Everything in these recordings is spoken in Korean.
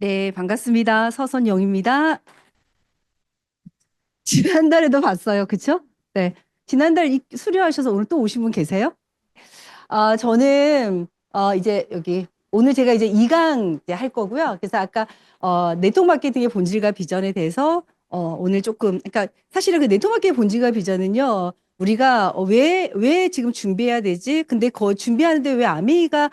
네, 반갑습니다. 서선영입니다. 지난달에도 봤어요. 그쵸? 네. 지난달 수료하셔서 오늘 또 오신 분 계세요? 저는, 이제 여기, 오늘 제가 이제 2강 이제 할 거고요. 그래서 아까, 네트워크 마케팅의 본질과 비전에 대해서, 오늘 조금, 그러니까 사실은 그 네트워크 마케팅의 본질과 비전은요, 우리가 왜 지금 준비해야 되지? 근데 그 준비하는데 왜 아메이가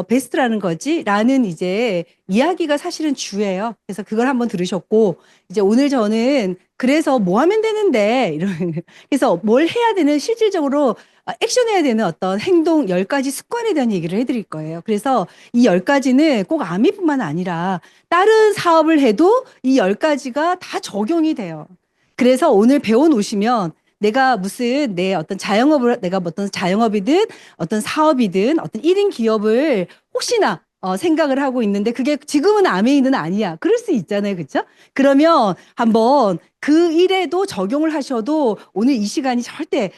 베스트라는 거지? 라는 이제 이야기가 사실은 주예요. 그래서 그걸 한번 들으셨고, 이제 오늘 저는 그래서 뭐 하면 되는데, 이런, 그래서 뭘 해야 되는 실질적으로 액션해야 되는 어떤 행동 10가지 습관에 대한 얘기를 해드릴 거예요. 그래서 이 10가지는 꼭 아미뿐만 아니라 다른 사업을 해도 이 10가지가 다 적용이 돼요. 그래서 오늘 배워놓으시면 내가 무슨 내 어떤 자영업을 내가 어떤 자영업이든 어떤 사업이든 어떤 1인 기업을 혹시나 생각을 하고 있는데 그게 지금은 아메이는 아니야. 그럴 수 있잖아요. 그렇죠? 그러면 한번 그 일에도 적용을 하셔도 오늘 이 시간이 절대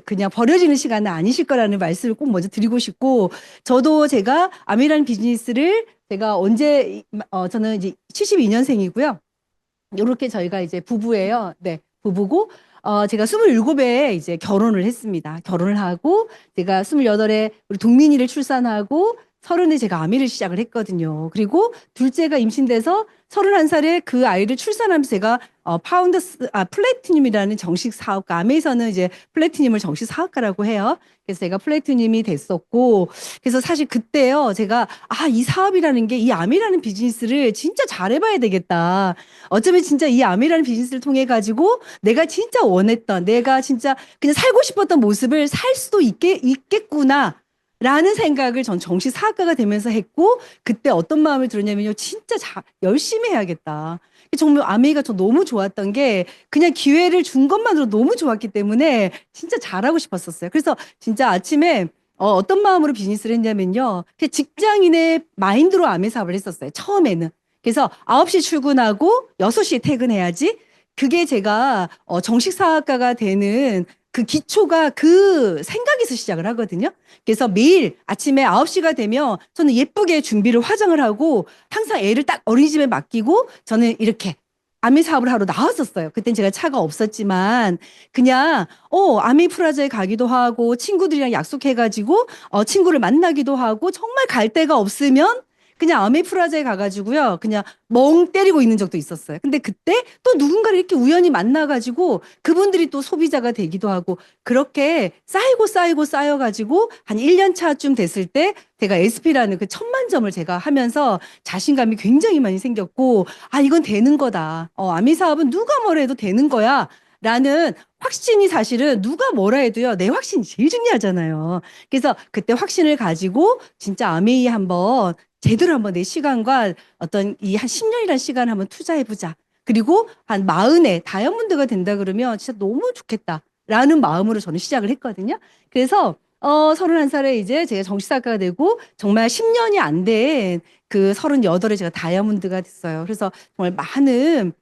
그냥 버려지는 시간은 아니실 거라는 말씀을 꼭 먼저 드리고 싶고 저도 제가 아메이라는 비즈니스를 제가 저는 이제 72년생이고요. 요렇게 저희가 이제 부부예요. 네, 부부고, 제가 27에 이제 결혼을 했습니다. 결혼을 하고, 제가 28에 우리 동민이를 출산하고, 30에 제가 아미를 시작을 했거든요. 그리고 둘째가 임신돼서 31살에 그 아이를 출산하면서 제가 플래티늄이라는 정식 사업가, 아메에서는 이제 플래티늄을 정식 사업가라고 해요. 그래서 제가 플래티늄이 됐었고, 그래서 사실 그때요, 제가, 이 사업이라는 게 이 아미라는 비즈니스를 진짜 잘해봐야 되겠다. 어쩌면 진짜 이 아미라는 비즈니스를 통해 가지고 내가 진짜 원했던, 내가 진짜 그냥 살고 싶었던 모습을 살 수도 있겠구나. 라는 생각을 전 정시 사학과가 되면서 했고, 그때 어떤 마음을 들었냐면요. 진짜 열심히 해야겠다. 정말 아메이가 저 너무 좋았던 게 그냥 기회를 준 것만으로 너무 좋았기 때문에 진짜 잘하고 싶었었어요. 그래서 진짜 아침에 어떤 마음으로 비즈니스를 했냐면요. 그냥 직장인의 마인드로 아메 사업을 했었어요. 처음에는. 그래서 9시 출근하고 6시에 퇴근해야지. 그게 제가 정식 사학과가 되는 그 기초가 그 생각에서 시작을 하거든요. 그래서 매일 아침에 9시가 되면 저는 예쁘게 준비를 화장을 하고 항상 애를 딱 어린이집에 맡기고 저는 이렇게 아미 사업을 하러 나왔었어요. 그땐 제가 차가 없었지만 그냥 아미 프라자에 가기도 하고 친구들이랑 약속해가지고 친구를 만나기도 하고 정말 갈 데가 없으면 그냥 아메프라자에 가가지고요. 그냥 멍 때리고 있는 적도 있었어요. 근데 그때 또 누군가를 이렇게 우연히 만나가지고 그분들이 또 소비자가 되기도 하고 그렇게 쌓이고 쌓여가지고 한 1년 차쯤 됐을 때 제가 SP라는 그 1000만 점을 제가 하면서 자신감이 굉장히 많이 생겼고 이건 되는 거다. 아미 사업은 누가 뭐라 해도 되는 거야. 라는 확신이 사실은 누가 뭐라 해도요, 내 확신이 제일 중요하잖아요. 그래서 그때 확신을 가지고 진짜 아메이 한번 제대로 한번 내 시간과 어떤 이 한 10년이라는 시간을 한번 투자해보자. 그리고 한 40에 다이아몬드가 된다 그러면 진짜 너무 좋겠다라는 마음으로 저는 시작을 했거든요. 그래서 31살에 이제 제가 정시사학과가 되고 정말 10년이 안 된 그 38에 제가 다이아몬드가 됐어요. 그래서 정말 많은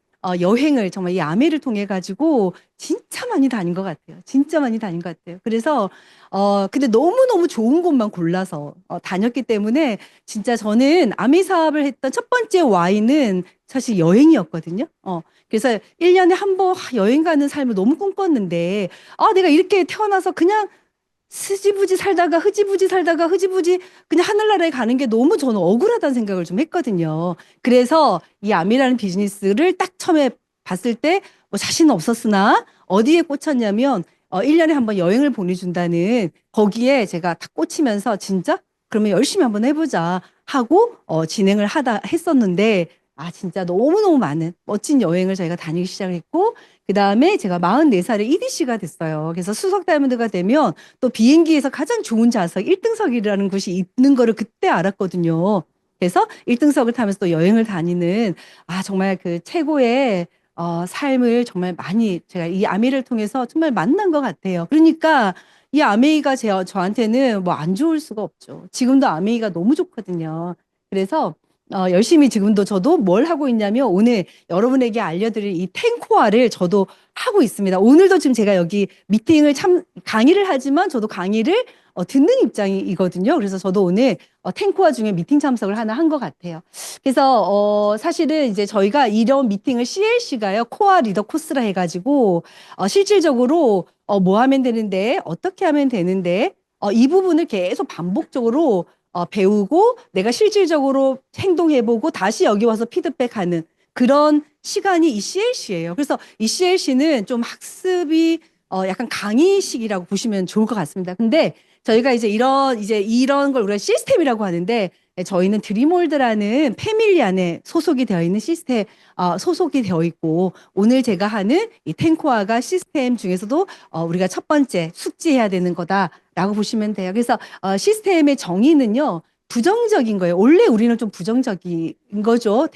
여행을 정말 이 아메를 통해 가지고 진짜 많이 다닌 것 같아요. 진짜 많이 다닌 것 같아요. 그래서 근데 너무너무 좋은 곳만 골라서 다녔기 때문에 진짜 저는 아미 사업을 했던 첫 번째 와인은 사실 여행이었거든요. 그래서 1년에 한 번 여행 가는 삶을 너무 꿈꿨는데 내가 이렇게 태어나서 그냥 흐지부지 살다가 흐지부지 그냥 하늘나라에 가는 게 너무 저는 억울하다는 생각을 좀 했거든요. 그래서 이 아미라는 비즈니스를 딱 처음에 봤을 때 뭐 자신은 없었으나 어디에 꽂혔냐면 1년에 한 번 여행을 보내준다는 거기에 제가 딱 꽂히면서 진짜 그러면 열심히 한번 해보자 하고 진행을 하다 했었는데 진짜 너무너무 많은 멋진 여행을 저희가 다니기 시작했고 그 다음에 제가 44살에 EDC가 됐어요. 그래서 수석 다이아몬드가 되면 또 비행기에서 가장 좋은 좌석 1등석이라는 곳이 있는 거를 그때 알았거든요. 그래서 1등석을 타면서 또 여행을 다니는 정말 그 최고의 삶을 정말 많이 제가 이 아메이를 통해서 정말 만난 것 같아요. 그러니까 이 아메이가 저한테는 뭐 안 좋을 수가 없죠. 지금도 아메이가 너무 좋거든요. 그래서 열심히 지금도 저도 뭘 하고 있냐면 오늘 여러분에게 알려드릴 이 탱코아를 저도 하고 있습니다. 오늘도 지금 제가 여기 강의를 하지만 저도 강의를 듣는 입장이거든요. 그래서 저도 오늘 탱코와 중에 미팅 참석을 하나 한 것 같아요. 그래서 사실은 이제 저희가 이런 미팅을 CLC가요, 코어 리더 코스라 해가지고 실질적으로 뭐 하면 되는데, 어떻게 하면 되는데, 이 부분을 계속 반복적으로 배우고 내가 실질적으로 행동해보고 다시 여기 와서 피드백하는 그런 시간이 이 CLC예요. 그래서 이 CLC는 좀 학습이 약간 강의식이라고 보시면 좋을 것 같습니다. 근데 저희가 이제 이런 걸 우리가 시스템이라고 하는데 저희는 드림월드라는 패밀리 안에 소속이 되어 있는 시스템 소속이 되어 있고 오늘 제가 하는 이 탱코아가 시스템 중에서도 우리가 첫 번째 숙지해야 되는 거다라고 보시면 돼요. 그래서 시스템의 정의는요. 부정적인 거예요. 원래 우리는 좀 부정적인 거죠.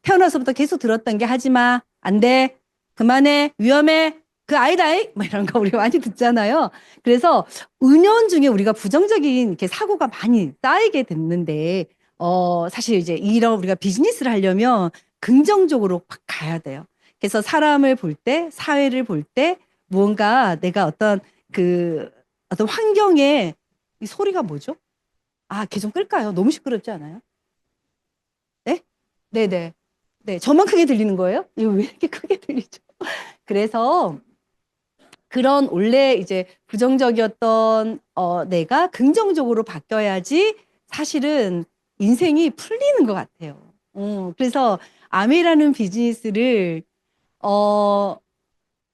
태어나서부터 계속 들었던 게 하지 마, 안 돼, 그만해, 위험해, 그 아이다이 뭐 이런 거 우리가 많이 듣잖아요. 그래서 은연중에 우리가 부정적인 이렇게 사고가 많이 쌓이게 됐는데 사실 이제 이런 우리가 비즈니스를 하려면 긍정적으로 확 가야 돼요. 그래서 사람을 볼 때, 사회를 볼 때 무언가 내가 어떤 환경에 이 소리가 뭐죠? 아, 걔 좀 끌까요? 너무 시끄럽지 않아요? 네? 네네. 네, 저만 크게 들리는 거예요? 이거 왜 이렇게 크게 들리죠? 그래서 그런 원래 이제 부정적이었던 내가 긍정적으로 바뀌어야지 사실은 인생이 풀리는 것 같아요. 그래서 아메라는 비즈니스를 어,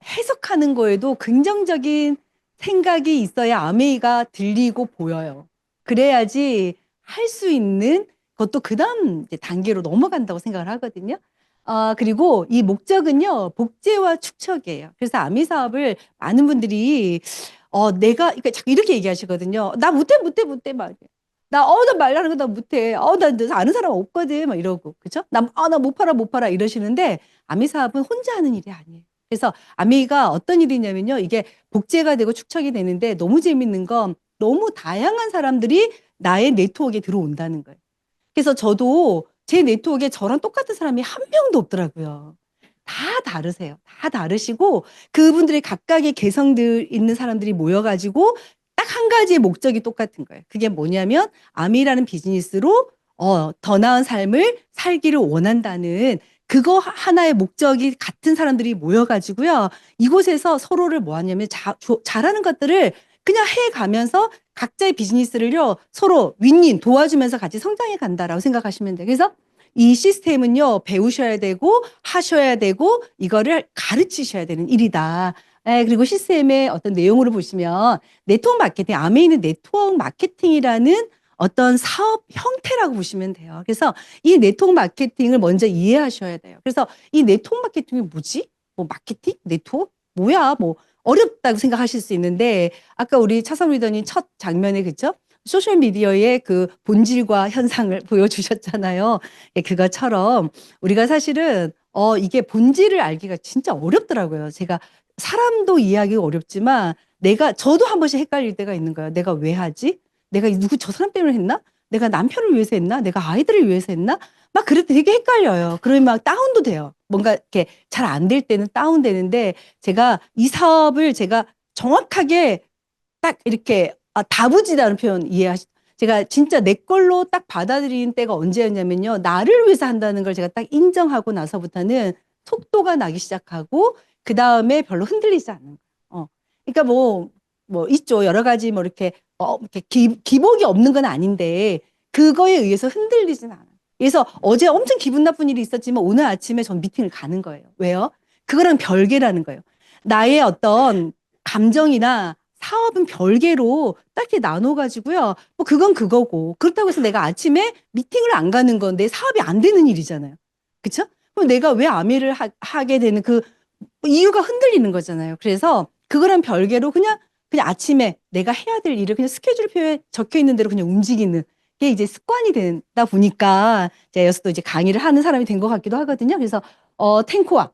해석하는 거에도 긍정적인 생각이 있어야 아메이가 들리고 보여요. 그래야지 할 수 있는 것도 그 다음 단계로 넘어간다고 생각을 하거든요. 그리고 이 목적은요, 복제와 축적이에요. 그래서 아미 사업을 많은 분들이, 그러니까 자꾸 이렇게 얘기하시거든요. 나 못해, 못해, 못해, 막. 나 말하는 거 나 못해. 나 아는 사람 없거든. 막 이러고. 그죠? 나 못 팔아, 못 팔아. 이러시는데, 아미 사업은 혼자 하는 일이 아니에요. 그래서 아미가 어떤 일이냐면요. 이게 복제가 되고 축적이 되는데 너무 재밌는 건 너무 다양한 사람들이 나의 네트워크에 들어온다는 거예요. 그래서 저도 제 네트워크에 저랑 똑같은 사람이 한 명도 없더라고요. 다 다르세요. 다 다르시고 그분들의 각각의 개성들 있는 사람들이 모여가지고 딱 한 가지의 목적이 똑같은 거예요. 그게 뭐냐면 암이라는 비즈니스로 더 나은 삶을 살기를 원한다는 그거 하나의 목적이 같은 사람들이 모여가지고요. 이곳에서 서로를 뭐 하냐면 잘하는 것들을 그냥 해가면서 각자의 비즈니스를요, 서로 윈윈 도와주면서 같이 성장해 간다라고 생각하시면 돼요. 그래서 이 시스템은요, 배우셔야 되고, 하셔야 되고, 이거를 가르치셔야 되는 일이다. 그리고 시스템의 어떤 내용으로 보시면, 네트워크 마케팅, 안에 있는 네트워크 마케팅이라는 어떤 사업 형태라고 보시면 돼요. 그래서 이 네트워크 마케팅을 먼저 이해하셔야 돼요. 그래서 이 네트워크 마케팅이 뭐지? 뭐 마케팅? 네트워크? 뭐야? 뭐 어렵다고 생각하실 수 있는데 아까 우리 차성 리더님 첫 장면에 그죠? 소셜 미디어의 그 본질과 현상을 보여주셨잖아요. 그것처럼 우리가 사실은 이게 본질을 알기가 진짜 어렵더라고요. 제가 사람도 이해하기가 어렵지만 저도 한 번씩 헷갈릴 때가 있는 거예요. 내가 왜 하지? 내가 저 사람 때문에 했나? 내가 남편을 위해서 했나? 내가 아이들을 위해서 했나? 막 그럴 때 되게 헷갈려요. 그러면 막 다운도 돼요. 뭔가 이렇게 잘 안 될 때는 다운되는데 제가 이 사업을 제가 정확하게 딱 이렇게 다부지다는 표현 제가 진짜 내 걸로 딱 받아들인 때가 언제였냐면요. 나를 위해서 한다는 걸 제가 딱 인정하고 나서부터는 속도가 나기 시작하고 그 다음에 별로 흔들리지 않는 거예요. 그러니까 뭐 있죠. 여러 가지 뭐 이렇게 기복이 없는 건 아닌데 그거에 의해서 흔들리진 않아요. 그래서 어제 엄청 기분 나쁜 일이 있었지만 오늘 아침에 전 미팅을 가는 거예요. 왜요? 그거랑 별개라는 거예요. 나의 어떤 감정이나 사업은 별개로 딱히 나눠가지고요. 뭐 그건 그거고. 그렇다고 해서 내가 아침에 미팅을 안 가는 건 내 사업이 안 되는 일이잖아요. 그쵸? 그럼 내가 왜 아미를 하게 되는 그 이유가 흔들리는 거잖아요. 그래서 그거랑 별개로 그냥 아침에 내가 해야 될 일을 그냥 스케줄표에 적혀 있는 대로 그냥 움직이는 게 이제 습관이 되다 보니까 제가 여기서 또 이제 강의를 하는 사람이 된 것 같기도 하거든요. 그래서 탱코와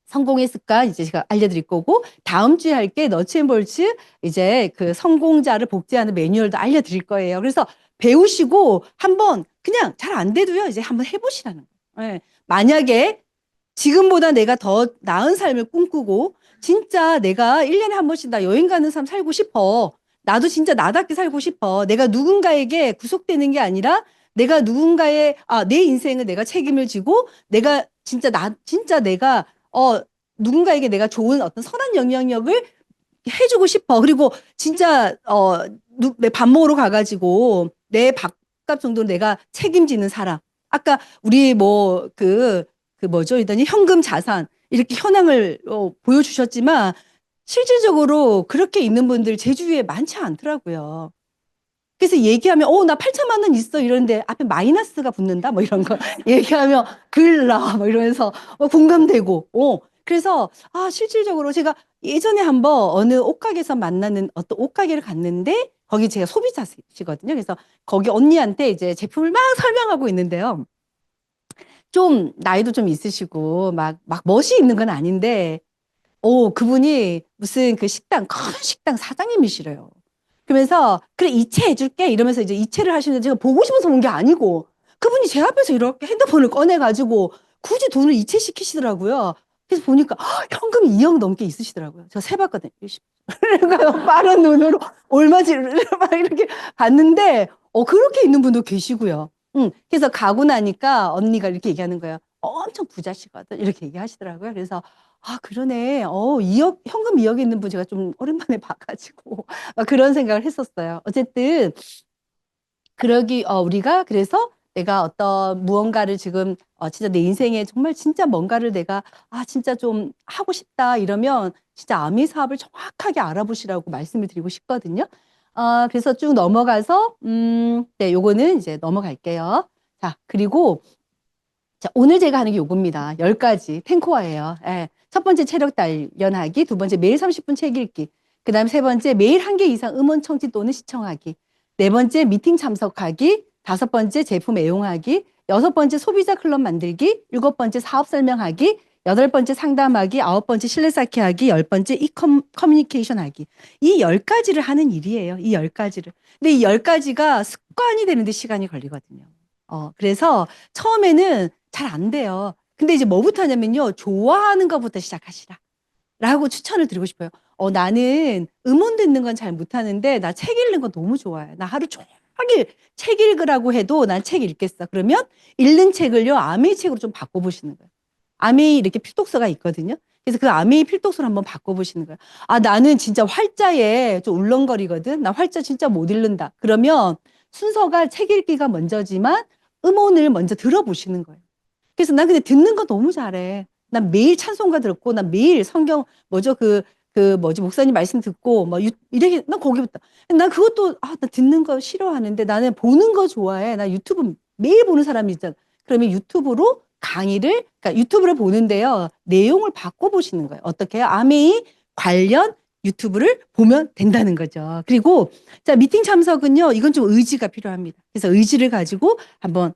성공의 습관 이제 제가 알려드릴 거고 다음 주에 할 게 너츠앤볼츠 이제 그 성공자를 복제하는 매뉴얼도 알려드릴 거예요. 그래서 배우시고 한번 그냥 잘 안 돼도요 이제 한번 해보시라는 거예요. 만약에 지금보다 내가 더 나은 삶을 꿈꾸고 진짜 내가 1년에 한 번씩 나 여행 가는 삶 살고 싶어. 나도 진짜 나답게 살고 싶어. 내가 누군가에게 구속되는 게 아니라 내가 누군가의, 내 인생을 내가 책임을 지고 내가 진짜 내가, 누군가에게 내가 좋은 어떤 선한 영향력을 해주고 싶어. 그리고 진짜, 내 밥 먹으러 가가지고 내 밥값 정도 내가 책임지는 사람. 아까 우리 뭐, 그 뭐죠? 이더니 현금 자산. 이렇게 현황을 보여주셨지만 실질적으로 그렇게 있는 분들 제 주위에 많지 않더라고요. 그래서 얘기하면, 나 8천만 원 있어. 이러는데 앞에 마이너스가 붙는다. 뭐 이런 거 얘기하면 글라. 뭐 이러면서 공감되고. 그래서, 실질적으로 제가 예전에 한번 어느 옷가게에서 만나는 어떤 옷가게를 갔는데 거기 제가 소비자시거든요. 그래서 거기 언니한테 이제 제품을 막 설명하고 있는데요. 좀 나이도 좀 있으시고 막 멋이 있는 건 아닌데 그분이 무슨 그 큰 식당 사장님이시래요. 그러면서, 그래, 이체해줄게. 이러면서 이제 이체를 하시는데 제가 보고 싶어서 본 게 아니고, 그분이 제 앞에서 이렇게 핸드폰을 꺼내가지고 굳이 돈을 이체시키시더라고요. 그래서 보니까, 현금 2억 넘게 있으시더라고요. 제가 세봤거든요. 그러니까 빠른 눈으로 얼마지, 막 이렇게 봤는데, 그렇게 있는 분도 계시고요. 그래서 가고 나니까 언니가 이렇게 얘기하는 거예요. 엄청 부자시거든. 이렇게 얘기하시더라고요. 그래서, 그러네. 2억, 현금 2억 있는 분 제가 좀 오랜만에 봐가지고, 그런 생각을 했었어요. 어쨌든, 우리가 그래서 내가 어떤 무언가를 지금, 진짜 내 인생에 정말 진짜 뭔가를 내가, 진짜 좀 하고 싶다 이러면 진짜 아미 사업을 정확하게 알아보시라고 말씀을 드리고 싶거든요. 그래서 쭉 넘어가서, 네, 요거는 이제 넘어갈게요. 자, 그리고 자, 오늘 제가 하는 게 요겁니다. 10가지 탱코어예요. 예. 첫 번째 체력 단련하기, 두 번째 매일 30분 책 읽기, 그 다음 세 번째 매일 한 개 이상 음원 청취 또는 시청하기, 네 번째 미팅 참석하기, 다섯 번째 제품 애용하기, 여섯 번째 소비자 클럽 만들기, 일곱 번째 사업 설명하기, 여덟 번째 상담하기, 아홉 번째 신뢰 쌓기 하기, 열 번째 커뮤니케이션 하기. 이 10가지를 하는 일이에요. 이 10가지를. 근데 이 10가지가 습관이 되는데 시간이 걸리거든요. 그래서 처음에는 잘 안 돼요. 근데 이제 뭐부터 하냐면요. 좋아하는 것부터 시작하시라. 라고 추천을 드리고 싶어요. 나는 음원 듣는 건 잘 못하는데 나 책 읽는 거 너무 좋아해. 나 하루 종일 책 읽으라고 해도 난 책 읽겠어. 그러면 읽는 책을요. 아메이 책으로 좀 바꿔보시는 거예요. 아메이 이렇게 필독서가 있거든요. 그래서 그 아메이 필독서를 한번 바꿔보시는 거예요. 나는 진짜 활자에 좀 울렁거리거든. 나 활자 진짜 못 읽는다. 그러면 순서가 책 읽기가 먼저지만 음원을 먼저 들어보시는 거예요. 그래서 난 근데 듣는 거 너무 잘해. 난 매일 찬송가 듣고, 난 매일 성경, 뭐죠, 목사님 말씀 듣고, 이렇게, 난 거기부터. 난 그것도, 나 듣는 거 싫어하는데 나는 보는 거 좋아해. 나 유튜브 매일 보는 사람이 있잖아. 그러면 유튜브로 그러니까 유튜브를 보는데요. 내용을 바꿔보시는 거예요. 어떻게 해요? 아메이 관련 유튜브를 보면 된다는 거죠. 그리고, 자, 미팅 참석은요, 이건 좀 의지가 필요합니다. 그래서 의지를 가지고 한번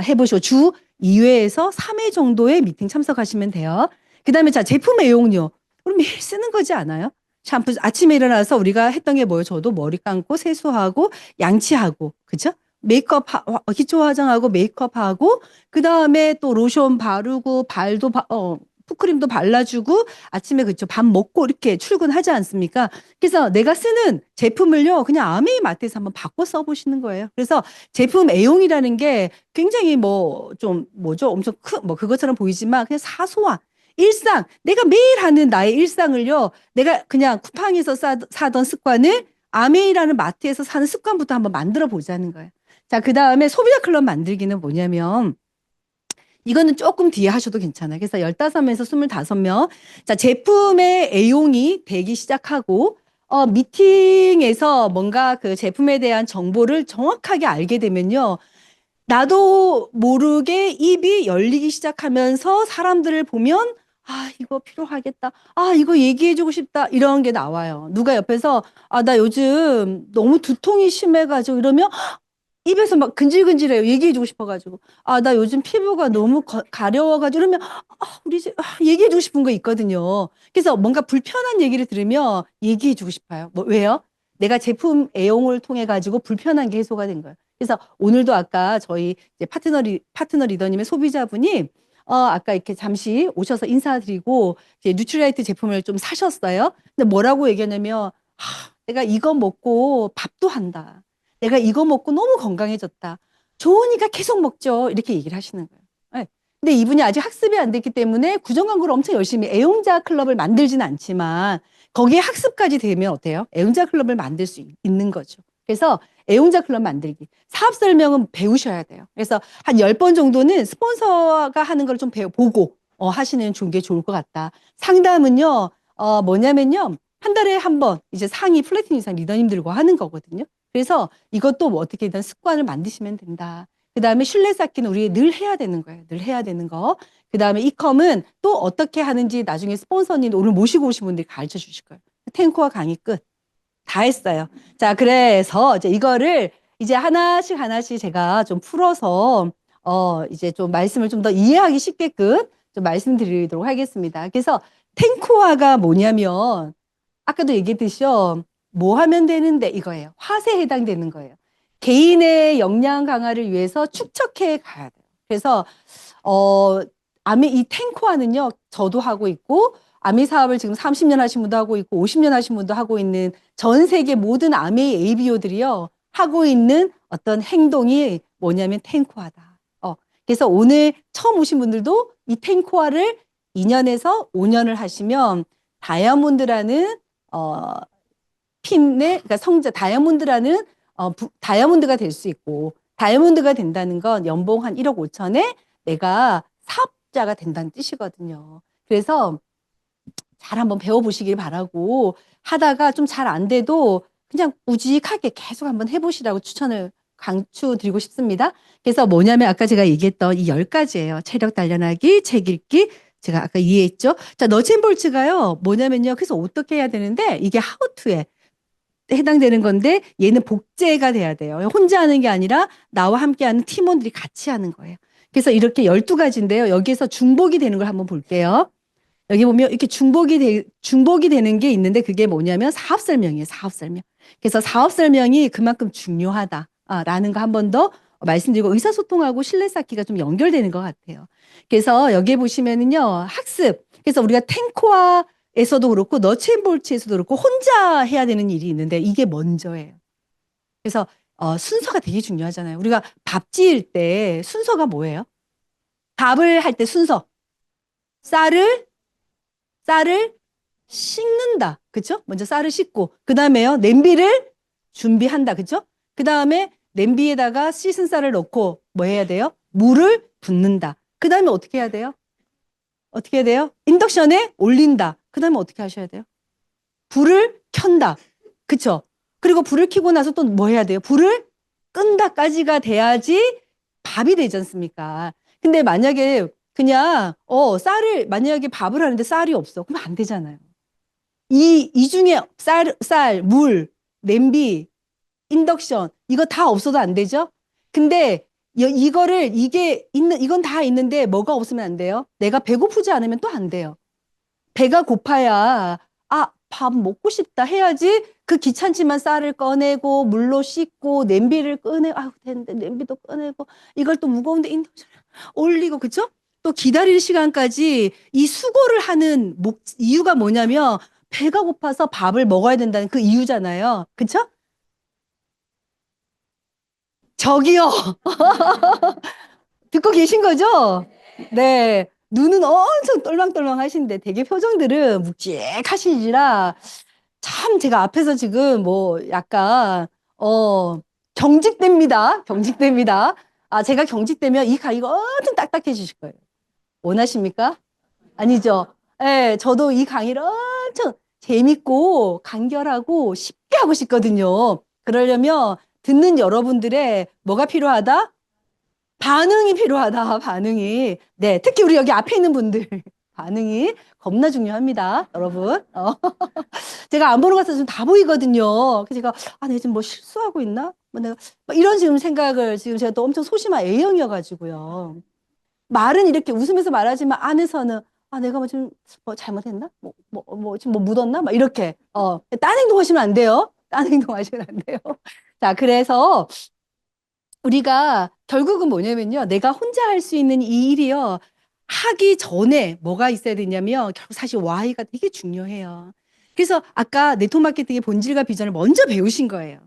해보시고, 주 2회에서 3회 정도의 미팅 참석하시면 돼요. 그 다음에 자, 제품 애용료. 우리 매일 쓰는 거지 않아요? 샴푸, 아침에 일어나서 우리가 했던 게 뭐예요? 저도 머리 감고 세수하고 양치하고, 그죠? 메이크업, 기초 화장하고 메이크업하고, 그 다음에 또 로션 바르고, 푸크림도 발라주고, 아침에 그쵸. 밥 먹고 이렇게 출근하지 않습니까? 그래서 내가 쓰는 제품을요, 그냥 아메이 마트에서 한번 바꿔 써보시는 거예요. 그래서 제품 애용이라는 게 굉장히 뭐죠? 엄청 그것처럼 보이지만 그냥 사소한 일상, 내가 매일 하는 나의 일상을요, 내가 그냥 쿠팡에서 사던 습관을 아메이라는 마트에서 사는 습관부터 한번 만들어 보자는 거예요. 자, 그 다음에 소비자 클럽 만들기는 뭐냐면, 이거는 조금 뒤에 하셔도 괜찮아요. 그래서 15명에서 25명. 자, 제품의 애용이 되기 시작하고, 미팅에서 뭔가 그 제품에 대한 정보를 정확하게 알게 되면요. 나도 모르게 입이 열리기 시작하면서 사람들을 보면, 이거 필요하겠다. 이거 얘기해주고 싶다. 이런 게 나와요. 누가 옆에서, 나 요즘 너무 두통이 심해가지고 이러면 입에서 막 근질근질해요. 얘기해주고 싶어가지고. 나 요즘 피부가 너무 가려워가지고 이러면, 얘기해주고 싶은 거 있거든요. 그래서 뭔가 불편한 얘기를 들으면 얘기해주고 싶어요. 왜요? 내가 제품 애용을 통해가지고 불편한 게 해소가 된 거예요. 그래서 오늘도 아까 저희 이제 파트너 리더님의 소비자분이 아까 이렇게 잠시 오셔서 인사드리고 이제 뉴트리라이트 제품을 좀 사셨어요. 근데 뭐라고 얘기하냐면 내가 이거 먹고 밥도 한다. 내가 이거 먹고 너무 건강해졌다. 좋으니까 계속 먹죠. 이렇게 얘기를 하시는 거예요. 네. 근데 이분이 아직 학습이 안 됐기 때문에 구정광고를 엄청 열심히 애용자 클럽을 만들지는 않지만 거기에 학습까지 되면 어때요? 애용자 클럽을 만들 수 있는 거죠. 그래서 애용자 클럽 만들기. 사업 설명은 배우셔야 돼요. 그래서 한 10번 정도는 스폰서가 하는 걸 좀 보고 하시는 게 좋을 것 같다. 상담은요, 뭐냐면요. 한 달에 한 번 이제 상위 플래티넘 이상 리더님들과 하는 거거든요. 그래서 이것도 뭐 어떻게든 습관을 만드시면 된다. 그 다음에 신뢰 쌓기는 우리 늘 해야 되는 거예요. 늘 해야 되는 거. 그 다음에 이컴은 또 어떻게 하는지 나중에 스폰서님 오늘 모시고 오신 분들이 가르쳐 주실 거예요. 탱코와 강의 끝. 다 했어요. 자, 그래서 이제 이거를 이제 하나씩 하나씩 제가 좀 풀어서 이제 좀 말씀을 좀 더 이해하기 쉽게끔 좀 말씀드리도록 하겠습니다. 그래서 탱코화가 뭐냐면 아까도 얘기했듯이요. 뭐 하면 되는데 이거예요. 화세에 해당되는 거예요. 개인의 역량 강화를 위해서 축적해 가야 돼요. 그래서 아미 이 탱코화는요. 저도 하고 있고 아미 사업을 지금 30년 하신 분도 하고 있고 50년 하신 분도 하고 있는 전 세계 모든 아미 ABO들이요. 하고 있는 어떤 행동이 뭐냐면 탱코화다. 그래서 오늘 처음 오신 분들도 이 탱코화를 2년에서 5년을 하시면 다이아몬드라는 그러니까 다이아몬드라는 다이아몬드가 될 수 있고 다이아몬드가 된다는 건 연봉 한 1억 5천에 내가 사업자가 된다는 뜻이거든요. 그래서 잘 한번 배워보시길 바라고 하다가 좀 잘 안 돼도 그냥 우직하게 계속 한번 해보시라고 추천을 강추드리고 싶습니다. 그래서 뭐냐면 아까 제가 얘기했던 이 10가지예요. 체력 단련하기, 책 읽기, 제가 아까 이해했죠? 자, 너츠앤볼츠가요. 뭐냐면요. 그래서 어떻게 해야 되는데 이게 하우투에 해당되는 건데 얘는 복제가 돼야 돼요. 혼자 하는 게 아니라 나와 함께하는 팀원들이 같이 하는 거예요. 그래서 이렇게 12가지인데요. 여기에서 중복이 되는 걸 한번 볼게요. 여기 보면 이렇게 중복이 되는 게 있는데 그게 뭐냐면 사업 설명이에요. 사업 설명. 그래서 사업 설명이 그만큼 중요하다라는 거 한 번 더 말씀드리고 의사소통하고 신뢰 쌓기가 좀 연결되는 것 같아요. 그래서 여기에 보시면은요. 학습. 그래서 우리가 탱코아에서도 그렇고 너츠앤볼츠에서도 그렇고 혼자 해야 되는 일이 있는데 이게 먼저예요. 그래서 순서가 되게 중요하잖아요. 우리가 밥 지을 때 순서가 뭐예요? 밥을 할 때 순서. 쌀을 씻는다. 그쵸? 먼저 쌀을 씻고, 그 다음에요, 냄비를 준비한다. 그쵸? 그 다음에 냄비에다가 씻은 쌀을 넣고, 뭐 해야 돼요? 물을 붓는다. 그 다음에 어떻게 해야 돼요? 어떻게 해야 돼요? 인덕션에 올린다. 그 다음에 어떻게 하셔야 돼요? 불을 켠다. 그쵸? 그리고 불을 켜고 나서 또 뭐 해야 돼요? 불을 끈다까지가 돼야지 밥이 되지 않습니까? 근데 만약에 그냥, 만약에 밥을 하는데 쌀이 없어. 그럼 안 되잖아요. 이 중에 물, 냄비, 인덕션, 이거 다 없어도 안 되죠? 근데 이건 다 있는데 뭐가 없으면 안 돼요? 내가 배고프지 않으면 또 안 돼요. 배가 고파야, 밥 먹고 싶다 해야지 그 귀찮지만 쌀을 꺼내고, 물로 씻고, 냄비를 꺼내고, 됐는데 냄비도 꺼내고, 이걸 또 무거운데 인덕션 올리고, 그쵸? 또 기다릴 시간까지 이 수고를 하는 이유가 뭐냐면 배가 고파서 밥을 먹어야 된다는 그 이유잖아요. 그쵸? 저기요. 듣고 계신 거죠? 네. 눈은 엄청 똘망똘망 하신데 되게 표정들은 묵직하시지라 참 제가 앞에서 지금 뭐 약간, 경직됩니다. 경직됩니다. 제가 경직되면 이 강의가 엄청 딱딱해지실 거예요. 원하십니까? 아니죠. 예, 저도 이 강의를 엄청 재밌고 간결하고 쉽게 하고 싶거든요. 그러려면 듣는 여러분들의 뭐가 필요하다? 반응이 필요하다, 반응이. 네, 특히 우리 여기 앞에 있는 분들. 반응이 겁나 중요합니다, 여러분. 제가 안 보러 가서 지금 다 보이거든요. 그래서 제가, 내가 지금 뭐 실수하고 있나? 뭐 내가, 이런 지금 생각을 지금 제가 또 엄청 소심한 A형이어가지고요. 말은 이렇게 웃으면서 말하지만 안에서는 내가 뭐 지금 뭐 잘못했나? 지금 뭐 묻었나? 막 이렇게 딴 행동하시면 안 돼요. 딴 행동하시면 안 돼요. 자, 그래서 우리가 결국은 뭐냐면요. 내가 혼자 할 수 있는 이 일이요. 하기 전에 뭐가 있어야 되냐면 결국 사실 why가 되게 중요해요. 그래서 아까 네트워크 마케팅의 본질과 비전을 먼저 배우신 거예요.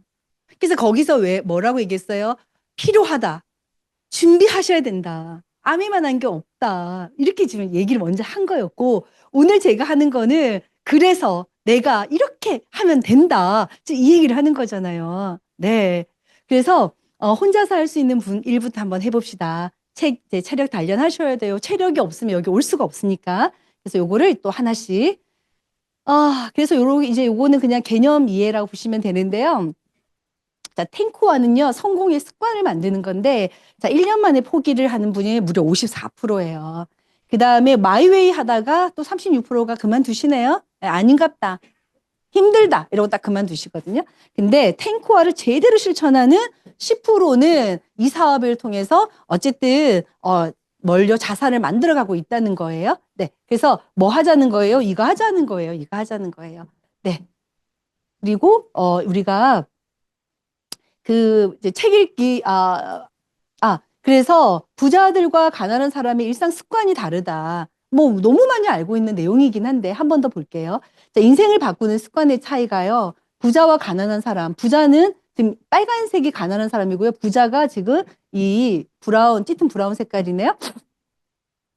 그래서 거기서 왜 뭐라고 얘기했어요? 필요하다. 준비하셔야 된다. 아미만한 게 없다. 이렇게 지금 얘기를 먼저 한 거였고, 오늘 제가 하는 거는 그래서 내가 이렇게 하면 된다. 지금 이 얘기를 하는 거잖아요. 네. 그래서 혼자서 할 수 있는 분 일부터 한번 해봅시다. 이제 체력 단련하셔야 돼요. 체력이 없으면 여기 올 수가 없으니까. 그래서 요거를 또 하나씩. 그래서 이제 요거는 그냥 개념 이해라고 보시면 되는데요. 자, 탱코와는요, 성공의 습관을 만드는 건데, 자, 1년 만에 포기를 하는 분이 무려 54%예요. 그 다음에 마이웨이 하다가 또 36%가 그만두시네요. 아닌갑다. 힘들다. 이러고 딱 그만두시거든요. 근데 탱코와를 제대로 실천하는 10%는 이 사업을 통해서 어쨌든, 뭘요? 자산을 만들어가고 있다는 거예요. 네. 그래서 뭐 하자는 거예요? 이거 하자는 거예요. 이거 하자는 거예요. 네. 그리고, 우리가 이제 책 읽기, 그래서 부자들과 가난한 사람의 일상 습관이 다르다. 뭐, 너무 많이 알고 있는 내용이긴 한데, 한 번 더 볼게요. 자, 인생을 바꾸는 습관의 차이가요. 부자와 가난한 사람. 부자는 지금 빨간색이 가난한 사람이고요. 부자가 지금 짙은 브라운 색깔이네요.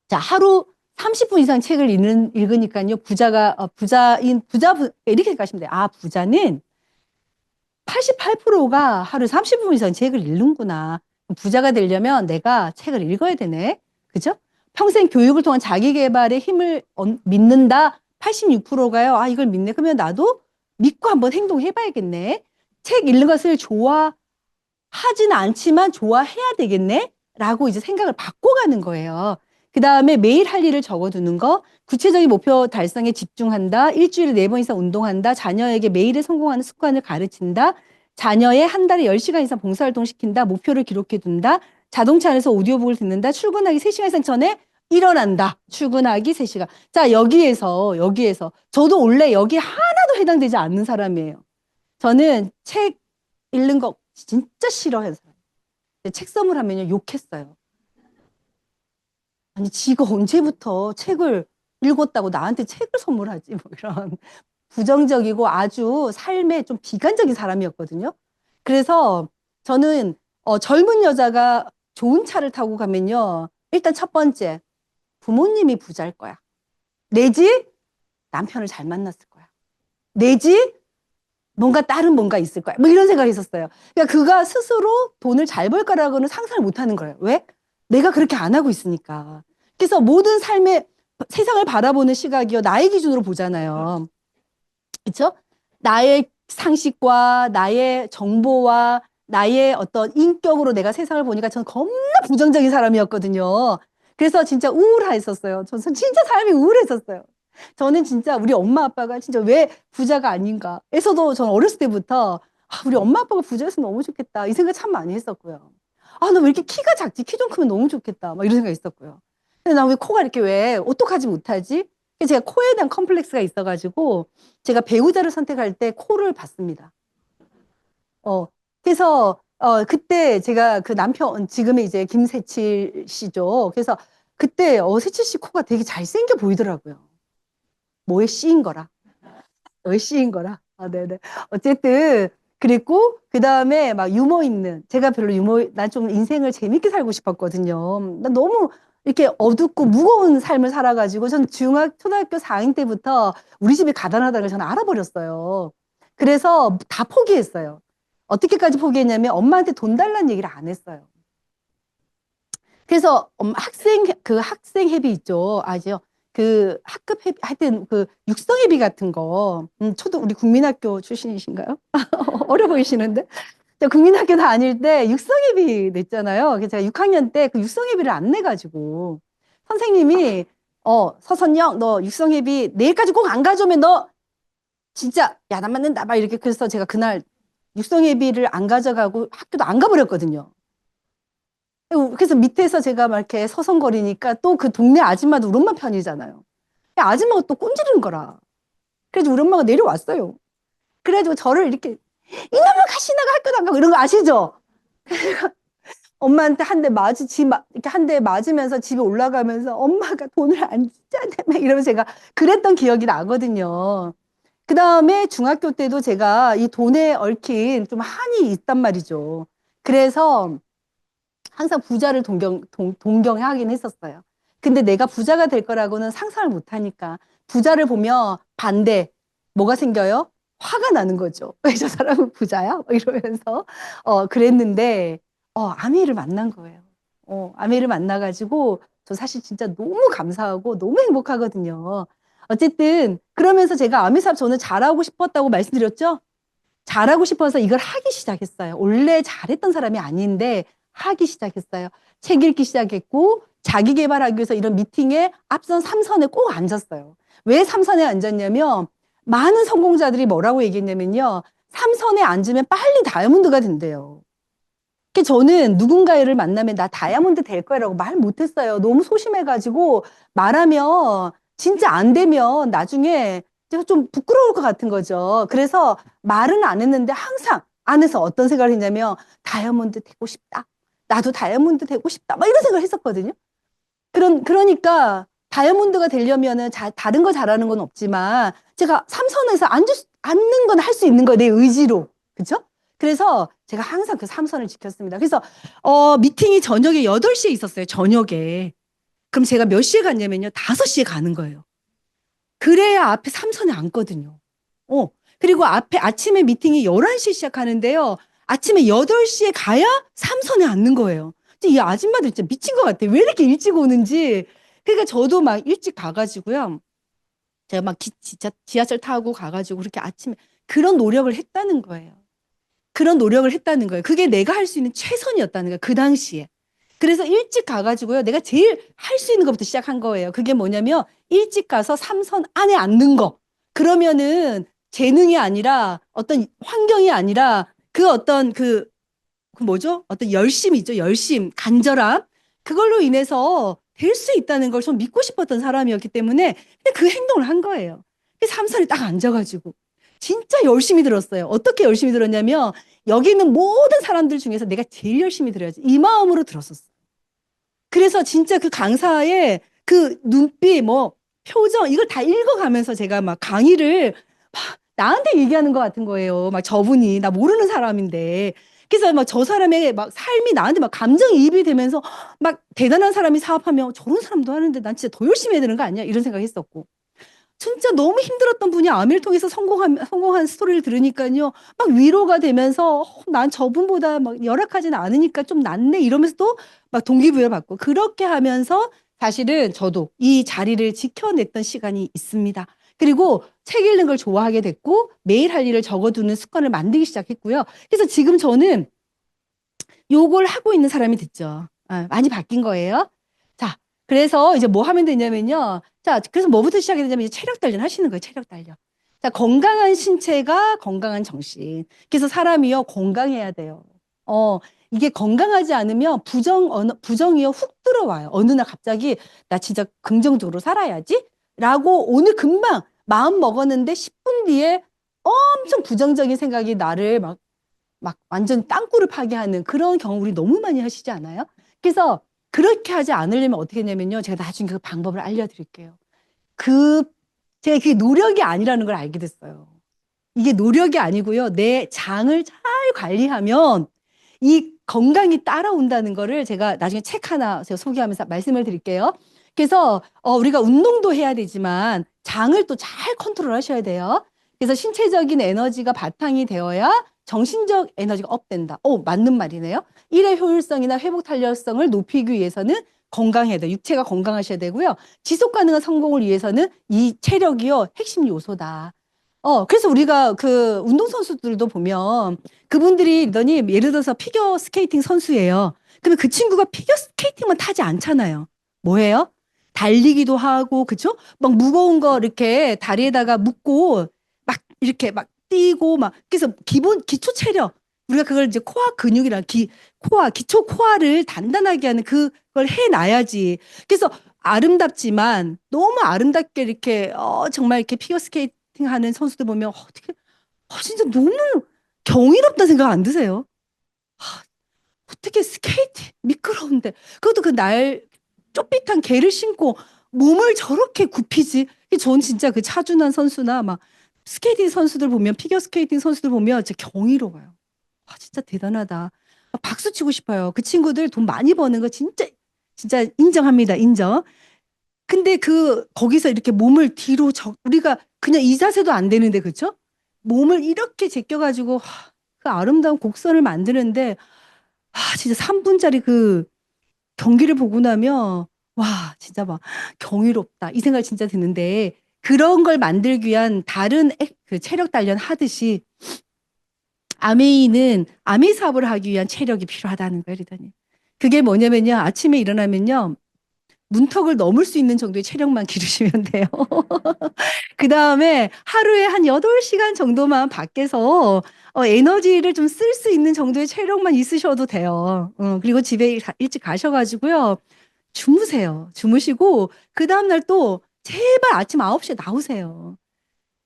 자, 하루 30분 이상 책을 읽으니까요. 이렇게 가시면 돼요. 부자는 88%가 하루 30분 이상 책을 읽는구나. 부자가 되려면 내가 책을 읽어야 되네. 그죠? 평생 교육을 통한 자기 개발에 힘을 믿는다. 86%가요. 이걸 믿네. 그러면 나도 믿고 한번 행동해 봐야겠네. 책 읽는 것을 좋아하지는 않지만 좋아해야 되겠네. 라고 이제 생각을 바꿔가는 거예요. 그 다음에 매일 할 일을 적어두는 거, 구체적인 목표 달성에 집중한다, 일주일에 4번 이상 운동한다, 자녀에게 매일에 성공하는 습관을 가르친다, 자녀의 한 달에 10시간 이상 봉사활동 시킨다, 목표를 기록해둔다, 자동차 안에서 오디오북을 듣는다, 출근하기 3시간 이상 전에 일어난다, 출근하기 3시간. 자, 여기에서, 저도 원래 여기 하나도 해당되지 않는 사람이에요. 저는 책 읽는 거 진짜 싫어해서. 책 선물하면요, 욕했어요. 아니, 지가 언제부터 책을 읽었다고 나한테 책을 선물하지? 뭐 이런 부정적이고 아주 삶에 좀 비관적인 사람이었거든요. 그래서 저는 젊은 여자가 좋은 차를 타고 가면요. 일단 첫 번째, 부모님이 부자일 거야. 내지 남편을 잘 만났을 거야. 내지 다른 뭔가 있을 거야. 뭐 이런 생각이 있었어요. 그러니까 그가 스스로 돈을 잘 벌 거라고는 상상을 못 하는 거예요. 왜? 내가 그렇게 안 하고 있으니까. 그래서 모든 삶의 세상을 바라보는 시각이요. 나의 기준으로 보잖아요. 그렇죠? 나의 상식과 나의 정보와 나의 어떤 인격으로 내가 세상을 보니까 저는 겁나 부정적인 사람이었거든요. 그래서 진짜 우울했었어요. 저는 진짜 삶이 우울했었어요. 저는 진짜 우리 엄마 아빠가 진짜 왜 부자가 아닌가에서도 저는 어렸을 때부터 우리 엄마 아빠가 부자였으면 너무 좋겠다 이 생각 참 많이 했었고요. 나 왜 이렇게 키가 작지? 키 좀 크면 너무 좋겠다 막 이런 생각 있었고요. 근데 나 왜 코가 이렇게 왜 오똑하지 못하지? 제가 코에 대한 컴플렉스가 있어가지고 제가 배우자를 선택할 때 코를 봤습니다. 그래서 그때 제가 그 남편 지금의 이제 김세칠 씨죠. 그래서 그때 세칠 씨 코가 되게 잘생겨 보이더라고요. 뭐에 씌인 거라. 뭐에 씌인 거라. 네네. 어쨌든 그랬고 그 다음에 막 유머 있는 제가 별로 난 좀 인생을 재밌게 살고 싶었거든요. 난 너무 이렇게 어둡고 무거운 삶을 살아가지고 전 초등학교 4학년 때부터 우리 집이 가난하다는 걸 저는 알아버렸어요. 그래서 다 포기했어요. 어떻게까지 포기했냐면 엄마한테 돈 달라는 얘기를 안 했어요. 그래서 학생 회비 있죠. 아죠. 학급 회비, 하여튼 육성회비 같은 거. 우리 국민학교 출신이신가요? 어려 보이시는데? 국민학교 다닐 때 육성회비 냈잖아요. 그래서 제가 6학년 때 그 육성회비를 안 내가지고 선생님이 서선영 너 육성회비 내일까지 꼭 안 가져오면 너 진짜 야, 난 맞는다 막 이렇게 그래서 제가 그날 육성회비를 안 가져가고 학교도 안 가버렸거든요. 그래서 밑에서 제가 막 이렇게 서성거리니까 또 그 동네 아줌마도 우리 엄마 편이잖아요. 아줌마가 또 꼰지르는 거라. 그래서 우리 엄마가 내려왔어요. 그래가지고 저를 이렇게 이놈을 가시나가 학교도 안 가고 이런 거 아시죠? 엄마한테 이렇게 한 대 맞으면서 집에 올라가면서 엄마가 돈을 안 주잖아 막 이러면서 제가 그랬던 기억이 나거든요. 그다음에 중학교 때도 제가 이 돈에 얽힌 좀 한이 있단 말이죠. 그래서 항상 부자를 동경하긴 했었어요. 근데 내가 부자가 될 거라고는 상상을 못 하니까 부자를 보면 반대 뭐가 생겨요? 화가 나는 거죠. 왜 저 사람은 부자야? 이러면서 그랬는데 아미를 만난 거예요. 아미를 만나가지고 저 사실 진짜 너무 감사하고 너무 행복하거든요. 어쨌든 그러면서 제가 아미 사업 저는 잘하고 싶었다고 말씀드렸죠? 잘하고 싶어서 이걸 하기 시작했어요. 원래 잘했던 사람이 아닌데 하기 시작했어요. 책 읽기 시작했고 자기 개발하기 위해서 이런 미팅에 앞선 3선에 꼭 앉았어요. 왜 3선에 앉았냐면 많은 성공자들이 뭐라고 얘기했냐면요. 3선에 앉으면 빨리 다이아몬드가 된대요. 저는 누군가를 만나면 나 다이아몬드 될 거라고 말 못했어요. 너무 소심해가지고 말하면 진짜 안 되면 나중에 제가 좀 부끄러울 것 같은 거죠. 그래서 말은 안 했는데 항상 안에서 어떤 생각을 했냐면 다이아몬드 되고 싶다. 나도 다이아몬드 되고 싶다. 막 이런 생각을 했었거든요. 그러니까 다이아몬드가 되려면은 다른 거 잘하는 건 없지만 제가 삼선에서 앉는 건 할 수 있는 거예요. 내 의지로. 그죠? 그래서 제가 항상 그 삼선을 지켰습니다. 그래서 미팅이 저녁에 8시에 있었어요. 저녁에. 그럼 제가 몇 시에 갔냐면요. 5시에 가는 거예요. 그래야 앞에 삼선에 앉거든요. 그리고 앞에 아침에 미팅이 11시에 시작하는데요. 아침에 8시에 가야 삼선에 앉는 거예요. 이 아줌마들 진짜 미친 것 같아요. 왜 이렇게 일찍 오는지. 그러니까 저도 막 일찍 가가지고요. 제가 막 지하철 타고 가가지고 그렇게 아침에 그런 노력을 했다는 거예요. 그런 노력을 했다는 거예요. 그게 내가 할 수 있는 최선이었다는 거예요. 그 당시에. 그래서 일찍 가가지고요. 내가 제일 할 수 있는 것부터 시작한 거예요. 그게 뭐냐면 일찍 가서 삼선 안에 앉는 거. 그러면은 재능이 아니라 어떤 환경이 아니라 그 어떤 그 뭐죠? 어떤 열심이 있죠. 열심, 간절함. 그걸로 인해서 될 수 있다는 걸 좀 믿고 싶었던 사람이었기 때문에 근데 그 행동을 한 거예요. 그래서 삼선에 딱 앉아가지고 진짜 열심히 들었어요. 어떻게 열심히 들었냐면 여기 있는 모든 사람들 중에서 내가 제일 열심히 들어야지. 이 마음으로 들었었어. 그래서 진짜 그 강사의 그 눈빛, 뭐 표정 이걸 다 읽어가면서 제가 막 강의를 막 나한테 얘기하는 것 같은 거예요. 막 저분이 나 모르는 사람인데. 그래서 막 저 사람의 막 삶이 나한테 막 감정이입이 되면서 막 대단한 사람이 사업하면 저런 사람도 하는데 난 진짜 더 열심히 해야 되는 거 아니야? 이런 생각했었고. 진짜 너무 힘들었던 분이 아메를 통해서 성공한 스토리를 들으니까요. 막 위로가 되면서 난 저분보다 막 열악하지는 않으니까 좀 낫네 이러면서도 막 동기부여 받고 그렇게 하면서 사실은 저도 이 자리를 지켜냈던 시간이 있습니다. 그리고 책 읽는 걸 좋아하게 됐고 매일 할 일을 적어두는 습관을 만들기 시작했고요. 그래서 지금 저는 요걸 하고 있는 사람이 됐죠. 많이 바뀐 거예요. 자, 그래서 이제 뭐 하면 되냐면요. 자, 그래서 뭐부터 시작이 되냐면 이제 체력 단련 하시는 거예요. 체력 단련. 자, 건강한 신체가 건강한 정신. 그래서 사람이요, 건강해야 돼요. 이게 건강하지 않으면 부정이요, 훅 들어와요. 어느 날 갑자기 나 진짜 긍정적으로 살아야지? 라고 오늘 금방 마음 먹었는데 10분 뒤에 엄청 부정적인 생각이 나를 막 완전 땅굴을 파게 하는 그런 경우 우리 너무 많이 하시지 않아요? 그래서 그렇게 하지 않으려면 어떻게 했냐면요. 제가 나중에 그 방법을 알려드릴게요. 그, 제가 그게 노력이 아니라는 걸 알게 됐어요. 이게 노력이 아니고요. 내 장을 잘 관리하면 이 건강이 따라온다는 거를 제가 나중에 책 하나 제가 소개하면서 말씀을 드릴게요. 그래서 우리가 운동도 해야 되지만 장을 또 잘 컨트롤 하셔야 돼요. 그래서 신체적인 에너지가 바탕이 되어야 정신적 에너지가 업된다. 맞는 말이네요. 일의 효율성이나 회복 탄력성을 높이기 위해서는 건강해야 돼요. 육체가 건강하셔야 되고요. 지속 가능한 성공을 위해서는 이 체력이요, 핵심 요소다. 그래서 우리가 그 운동선수들도 보면 그분들이 너니 예를 들어서 피겨 스케이팅 선수예요. 그러면 그 친구가 피겨 스케이팅만 타지 않잖아요. 뭐예요? 달리기도 하고, 그쵸? 막 무거운 거 이렇게 다리에다가 묶고 막 이렇게 막 뛰고 막 그래서 기초 체력 우리가 그걸 이제 코어 근육이랑 기초 코어를 단단하게 하는 그걸 해놔야지. 그래서 아름답지만 너무 아름답게 이렇게 정말 이렇게 피겨 스케이팅 하는 선수들 보면 어떻게 진짜 너무 경이롭다 생각 안 드세요? 어떻게 스케이트 미끄러운데 그것도 그 날 좁빗한 개를 신고 몸을 저렇게 굽히지? 전 진짜 그 차준환 선수나 막 스케이팅 선수들 보면, 피겨 스케이팅 선수들 보면 진짜 경이로워요. 아, 진짜 대단하다. 아, 박수 치고 싶어요. 그 친구들 돈 많이 버는 거 진짜, 진짜 인정합니다. 인정. 근데 거기서 이렇게 몸을 뒤로 우리가 그냥 이 자세도 안 되는데, 그쵸? 몸을 이렇게 제껴가지고, 그 아름다운 곡선을 만드는데, 진짜 3분짜리 그 경기를 보고 나면, 와, 진짜 막 경이롭다. 이 생각이 진짜 드는데, 그런 걸 만들기 위한 다른 그 체력 단련 하듯이, 아메이 사업을 하기 위한 체력이 필요하다는 거예요, 리더님. 그게 뭐냐면요. 아침에 일어나면요. 문턱을 넘을 수 있는 정도의 체력만 기르시면 돼요. 그 다음에 하루에 한 8시간 정도만 밖에서 에너지를 좀 쓸 수 있는 정도의 체력만 있으셔도 돼요. 그리고 집에 일찍 가셔가지고요. 주무세요. 주무시고, 그 다음날 또 제발 아침 9시에 나오세요.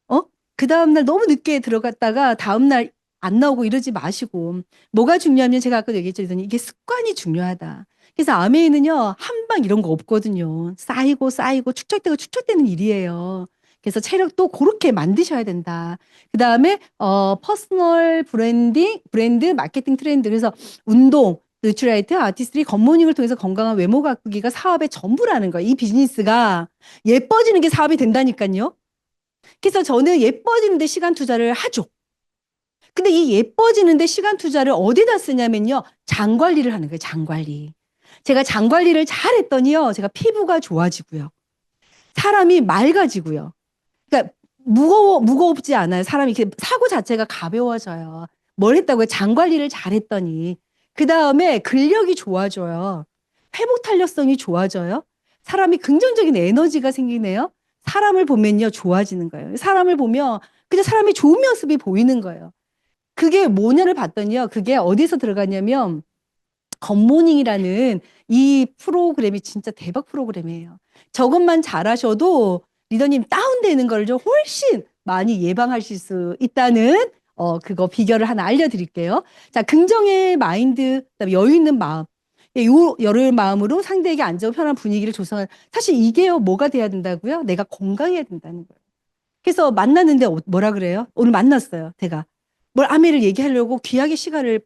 어? 그 다음날 너무 늦게 들어갔다가 다음날 안 나오고 이러지 마시고. 뭐가 중요하면 제가 아까 얘기했죠. 이게 습관이 중요하다. 그래서 아메이는요, 한방 이런 거 없거든요. 쌓이고 쌓이고 축적되고 축적되는 일이에요. 그래서 체력도 그렇게 만드셔야 된다. 그 다음에, 퍼스널 브랜드, 마케팅 트렌드. 그래서 운동, 누트라이트, 아티스트리 굿모닝을 통해서 건강한 외모 가꾸기가 사업의 전부라는 거예요. 이 비즈니스가 예뻐지는 게 사업이 된다니까요. 그래서 저는 예뻐지는데 시간 투자를 하죠. 근데 이 예뻐지는데 시간 투자를 어디다 쓰냐면요. 장 관리를 하는 거예요. 장 관리. 제가 장 관리를 잘했더니요. 제가 피부가 좋아지고요. 사람이 맑아지고요. 그러니까 무겁지 않아요. 사람이 이렇게 사고 자체가 가벼워져요. 뭘 했다고요? 장 관리를 잘했더니. 그 다음에 근력이 좋아져요. 회복 탄력성이 좋아져요. 사람이 긍정적인 에너지가 생기네요. 사람을 보면요. 좋아지는 거예요. 사람을 보면 그냥 사람이 좋은 모습이 보이는 거예요. 그게 뭐냐를 봤더니요. 그게 어디서 들어가냐면 굿모닝이라는 이 프로그램이 진짜 대박 프로그램이에요. 저것만 잘하셔도 리더님 다운되는 걸 좀 훨씬 많이 예방하실 수 있다는 그거 비결을 하나 알려드릴게요. 자, 긍정의 마인드, 그다음에 여유 있는 마음. 요 여유 마음으로 상대에게 안전하고 편한 분위기를 조성한 사실 이게요 뭐가 돼야 된다고요? 내가 건강해야 된다는 거예요. 그래서 만났는데 뭐라 그래요? 오늘 만났어요. 제가 뭘 아메를 얘기하려고 귀하게 시간을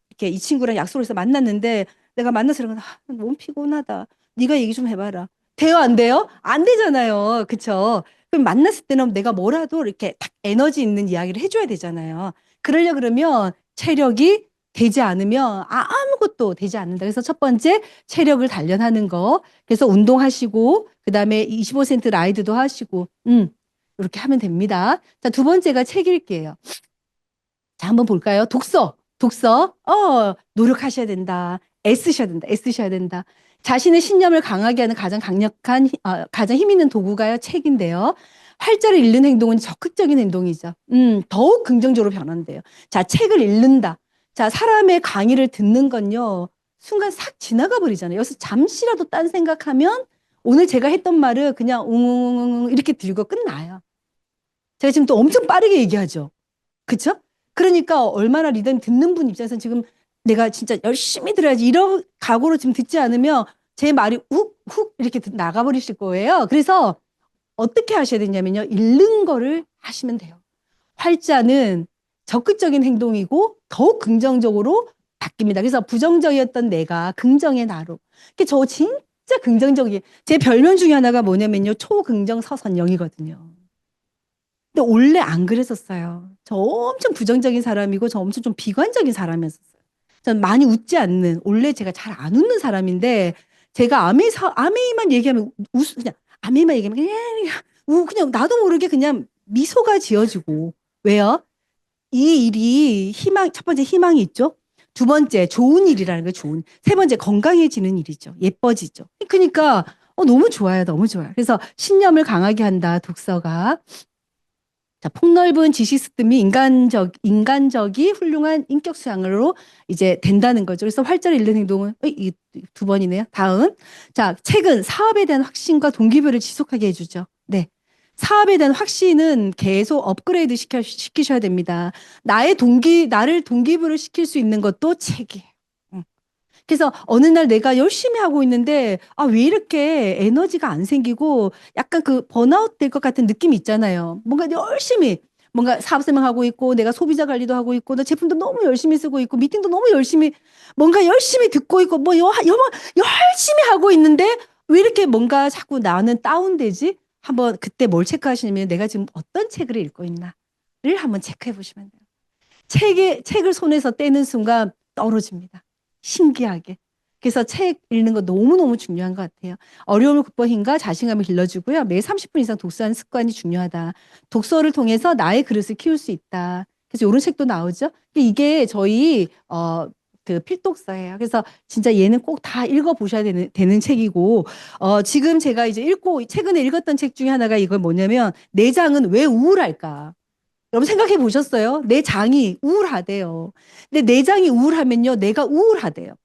이렇게 이 친구랑 약속을 해서 만났는데 내가 만나서 그러면 너무 피곤하다. 네가 얘기 좀 해봐라. 돼요, 안 돼요? 안 되잖아요. 그쵸? 그럼 만났을 때는 내가 뭐라도 이렇게 딱 에너지 있는 이야기를 해줘야 되잖아요. 그러려 그러면 체력이 되지 않으면 아무것도 되지 않는다. 그래서 첫 번째 체력을 단련하는 거. 그래서 운동하시고 그다음에 25% 라이드도 하시고 이렇게 하면 됩니다. 자, 두 번째가 책 읽기예요. 자, 한번 볼까요? 독서. 노력하셔야 된다. 애쓰셔야 된다. 애쓰셔야 된다. 자신의 신념을 강하게 하는 가장 강력한, 가장 힘 있는 도구가요, 책인데요. 활자를 읽는 행동은 적극적인 행동이죠. 더욱 긍정적으로 변한대요. 자, 책을 읽는다. 자, 사람의 강의를 듣는 건요, 순간 싹 지나가 버리잖아요. 여기서 잠시라도 딴 생각하면 오늘 제가 했던 말을 그냥 웅웅웅 이렇게 들고 끝나요. 제가 지금 또 엄청 빠르게 얘기하죠. 그쵸? 그러니까 얼마나 리더님 듣는 분 입장에서는 지금 내가 진짜 열심히 들어야지 이런 각오로 지금 듣지 않으면 제 말이 훅 이렇게 나가버리실 거예요. 그래서 어떻게 하셔야 되냐면요. 읽는 거를 하시면 돼요. 활자는 적극적인 행동이고 더욱 긍정적으로 바뀝니다. 그래서 부정적이었던 내가 긍정의 나로. 저 진짜 긍정적이에요. 제 별명 중에 하나가 뭐냐면요. 초긍정 서선영이거든요. 근데 원래 안 그랬었어요. 저 엄청 부정적인 사람이고 저 엄청 좀 비관적인 사람이었어요. 전 많이 웃지 않는, 원래 제가 잘 안 웃는 사람인데 제가 아메이만 얘기하면 그냥 아메이만 얘기하면 그냥 나도 모르게 그냥 미소가 지어지고. 왜요? 이 일이 첫 번째 희망이 있죠. 두 번째 좋은 일이라는 거 좋은. 세 번째 건강해지는 일이죠. 예뻐지죠. 그러니까 너무 좋아요. 너무 좋아요. 그래서 신념을 강하게 한다. 독서가. 자, 폭넓은 지식 습득이 인간적이 훌륭한 인격 수양으로 이제 된다는 거죠. 그래서 활자를 읽는 행동은 이 두 번이네요. 다음. 자, 책은 사업에 대한 확신과 동기부여를 지속하게 해주죠. 네. 사업에 대한 확신은 계속 업그레이드 시키셔야 됩니다. 나를 동기부여를 시킬 수 있는 것도 책이에요. 그래서 어느 날 내가 열심히 하고 있는데 왜 이렇게 에너지가 안 생기고 약간 그 번아웃 될 것 같은 느낌이 있잖아요. 뭔가 열심히 뭔가 사업 설명하고 있고 내가 소비자 관리도 하고 있고 나 제품도 너무 열심히 쓰고 있고 미팅도 너무 열심히 뭔가 열심히 듣고 있고 뭐 열심히 하고 있는데 왜 이렇게 뭔가 자꾸 나는 다운되지? 한번 그때 뭘 체크하시냐면 내가 지금 어떤 책을 읽고 있나를 한번 체크해 보시면 돼요. 책을 손에서 떼는 순간 떨어집니다. 신기하게. 그래서 책 읽는 거 너무너무 중요한 것 같아요. 어려움을 극복한 힘과 자신감을 길러주고요. 매일 30분 이상 독서하는 습관이 중요하다. 독서를 통해서 나의 그릇을 키울 수 있다. 그래서 이런 책도 나오죠. 이게 저희 그 필독서예요. 그래서 진짜 얘는 꼭 다 읽어보셔야 되는 책이고 지금 제가 이제 최근에 읽었던 책 중에 하나가 이건 뭐냐면 내장은 왜 우울할까? 여러분 생각해 보셨어요? 내 장이 우울하대요. 근데 내장이 우울하면요, 내가 우울하대요.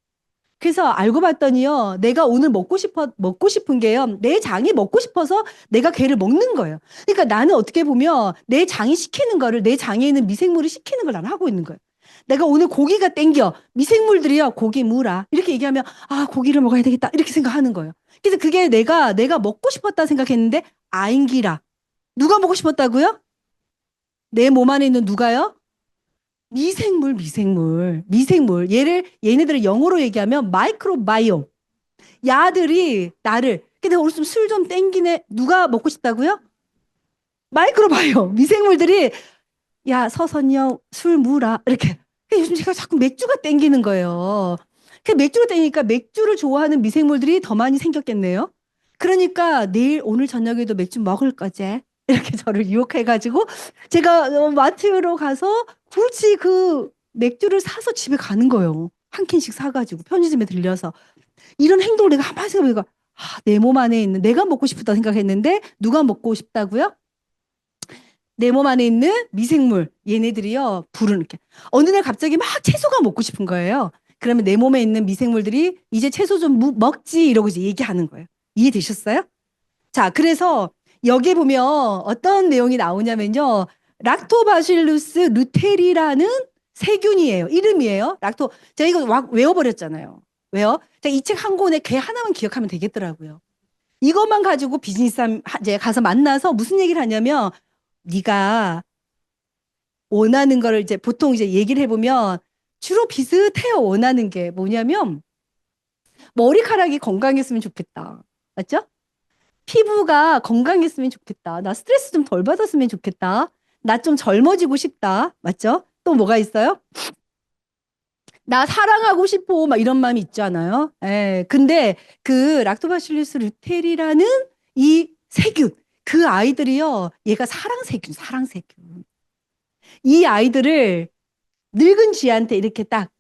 그래서 알고 봤더니요, 내가 오늘 먹고 싶은 게요, 내 장이 먹고 싶어서 내가 걔를 먹는 거예요. 그러니까 나는 어떻게 보면 내 장이 시키는 거를, 내 장에 있는 미생물이 시키는 걸 나는 하고 있는 거예요. 내가 오늘 고기가 땡겨. 미생물들이요, 고기 무라. 이렇게 얘기하면, 아, 고기를 먹어야 되겠다. 이렇게 생각하는 거예요. 그래서 그게 내가 먹고 싶었다 생각했는데, 아인기라. 누가 먹고 싶었다고요? 내 몸 안에 있는 누가요? 미생물. 얘네들을 영어로 얘기하면 마이크로바이옴. 야들이 나를, 근데 오늘 술 좀 땡기네. 누가 먹고 싶다고요? 마이크로바이옴. 미생물들이, 야, 서선여, 술 무라. 이렇게. 근데 요즘 제가 자꾸 맥주가 땡기는 거예요. 그 맥주가 땡기니까 맥주를 좋아하는 미생물들이 더 많이 생겼겠네요. 그러니까 오늘 저녁에도 맥주 먹을 거지. 이렇게 저를 유혹해가지고 제가 마트로 가서 굳이 그 맥주를 사서 집에 가는 거예요. 한 캔씩 사가지고 편의점에 들려서 이런 행동을 내가 한번 생각해보니까 내 몸 안에 있는 내가 먹고 싶다 생각했는데 누가 먹고 싶다고요? 내 몸 안에 있는 미생물 얘네들이요 불을 이렇게 어느 날 갑자기 막 채소가 먹고 싶은 거예요. 그러면 내 몸에 있는 미생물들이 이제 채소 좀 먹지 이러고 이제 얘기하는 거예요. 이해되셨어요? 자, 그래서 여기 보면 어떤 내용이 나오냐면요. 락토바실루스 루테리라는 세균이에요. 이름이에요. 제가 이거 막 외워버렸잖아요. 왜요? 제가 이 책 한 권에 걔 하나만 기억하면 되겠더라고요. 이것만 가지고 비즈니스 이제 가서 만나서 무슨 얘기를 하냐면 네가 원하는 거를 이제 보통 이제 얘기를 해보면 주로 비슷해요. 원하는 게 뭐냐면 머리카락이 건강했으면 좋겠다. 맞죠? 피부가 건강했으면 좋겠다. 나 스트레스 좀 덜 받았으면 좋겠다. 나 좀 젊어지고 싶다. 맞죠? 또 뭐가 있어요? 나 사랑하고 싶어. 막 이런 마음이 있잖아요. 예. 근데 그 락토바실리스 루테리라는 이 세균, 그 아이들이요. 얘가 사랑세균. 이 아이들을 늙은 쥐한테 이렇게 딱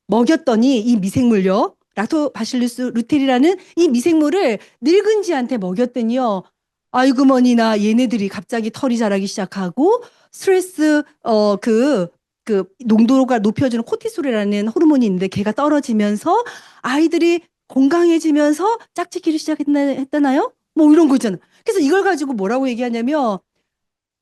먹였더니 이 미생물요. 락토바실리스 루테리라는 이 미생물을 늙은 쥐한테 먹였더니요. 아이고 머니나 얘네들이 갑자기 털이 자라기 시작하고 스트레스 그 농도가 높여주는 코티솔이라는 호르몬이 있는데 걔가 떨어지면서 아이들이 건강해지면서 짝짓기를 시작했나요? 뭐 이런 거 있잖아. 그래서 이걸 가지고 뭐라고 얘기하냐면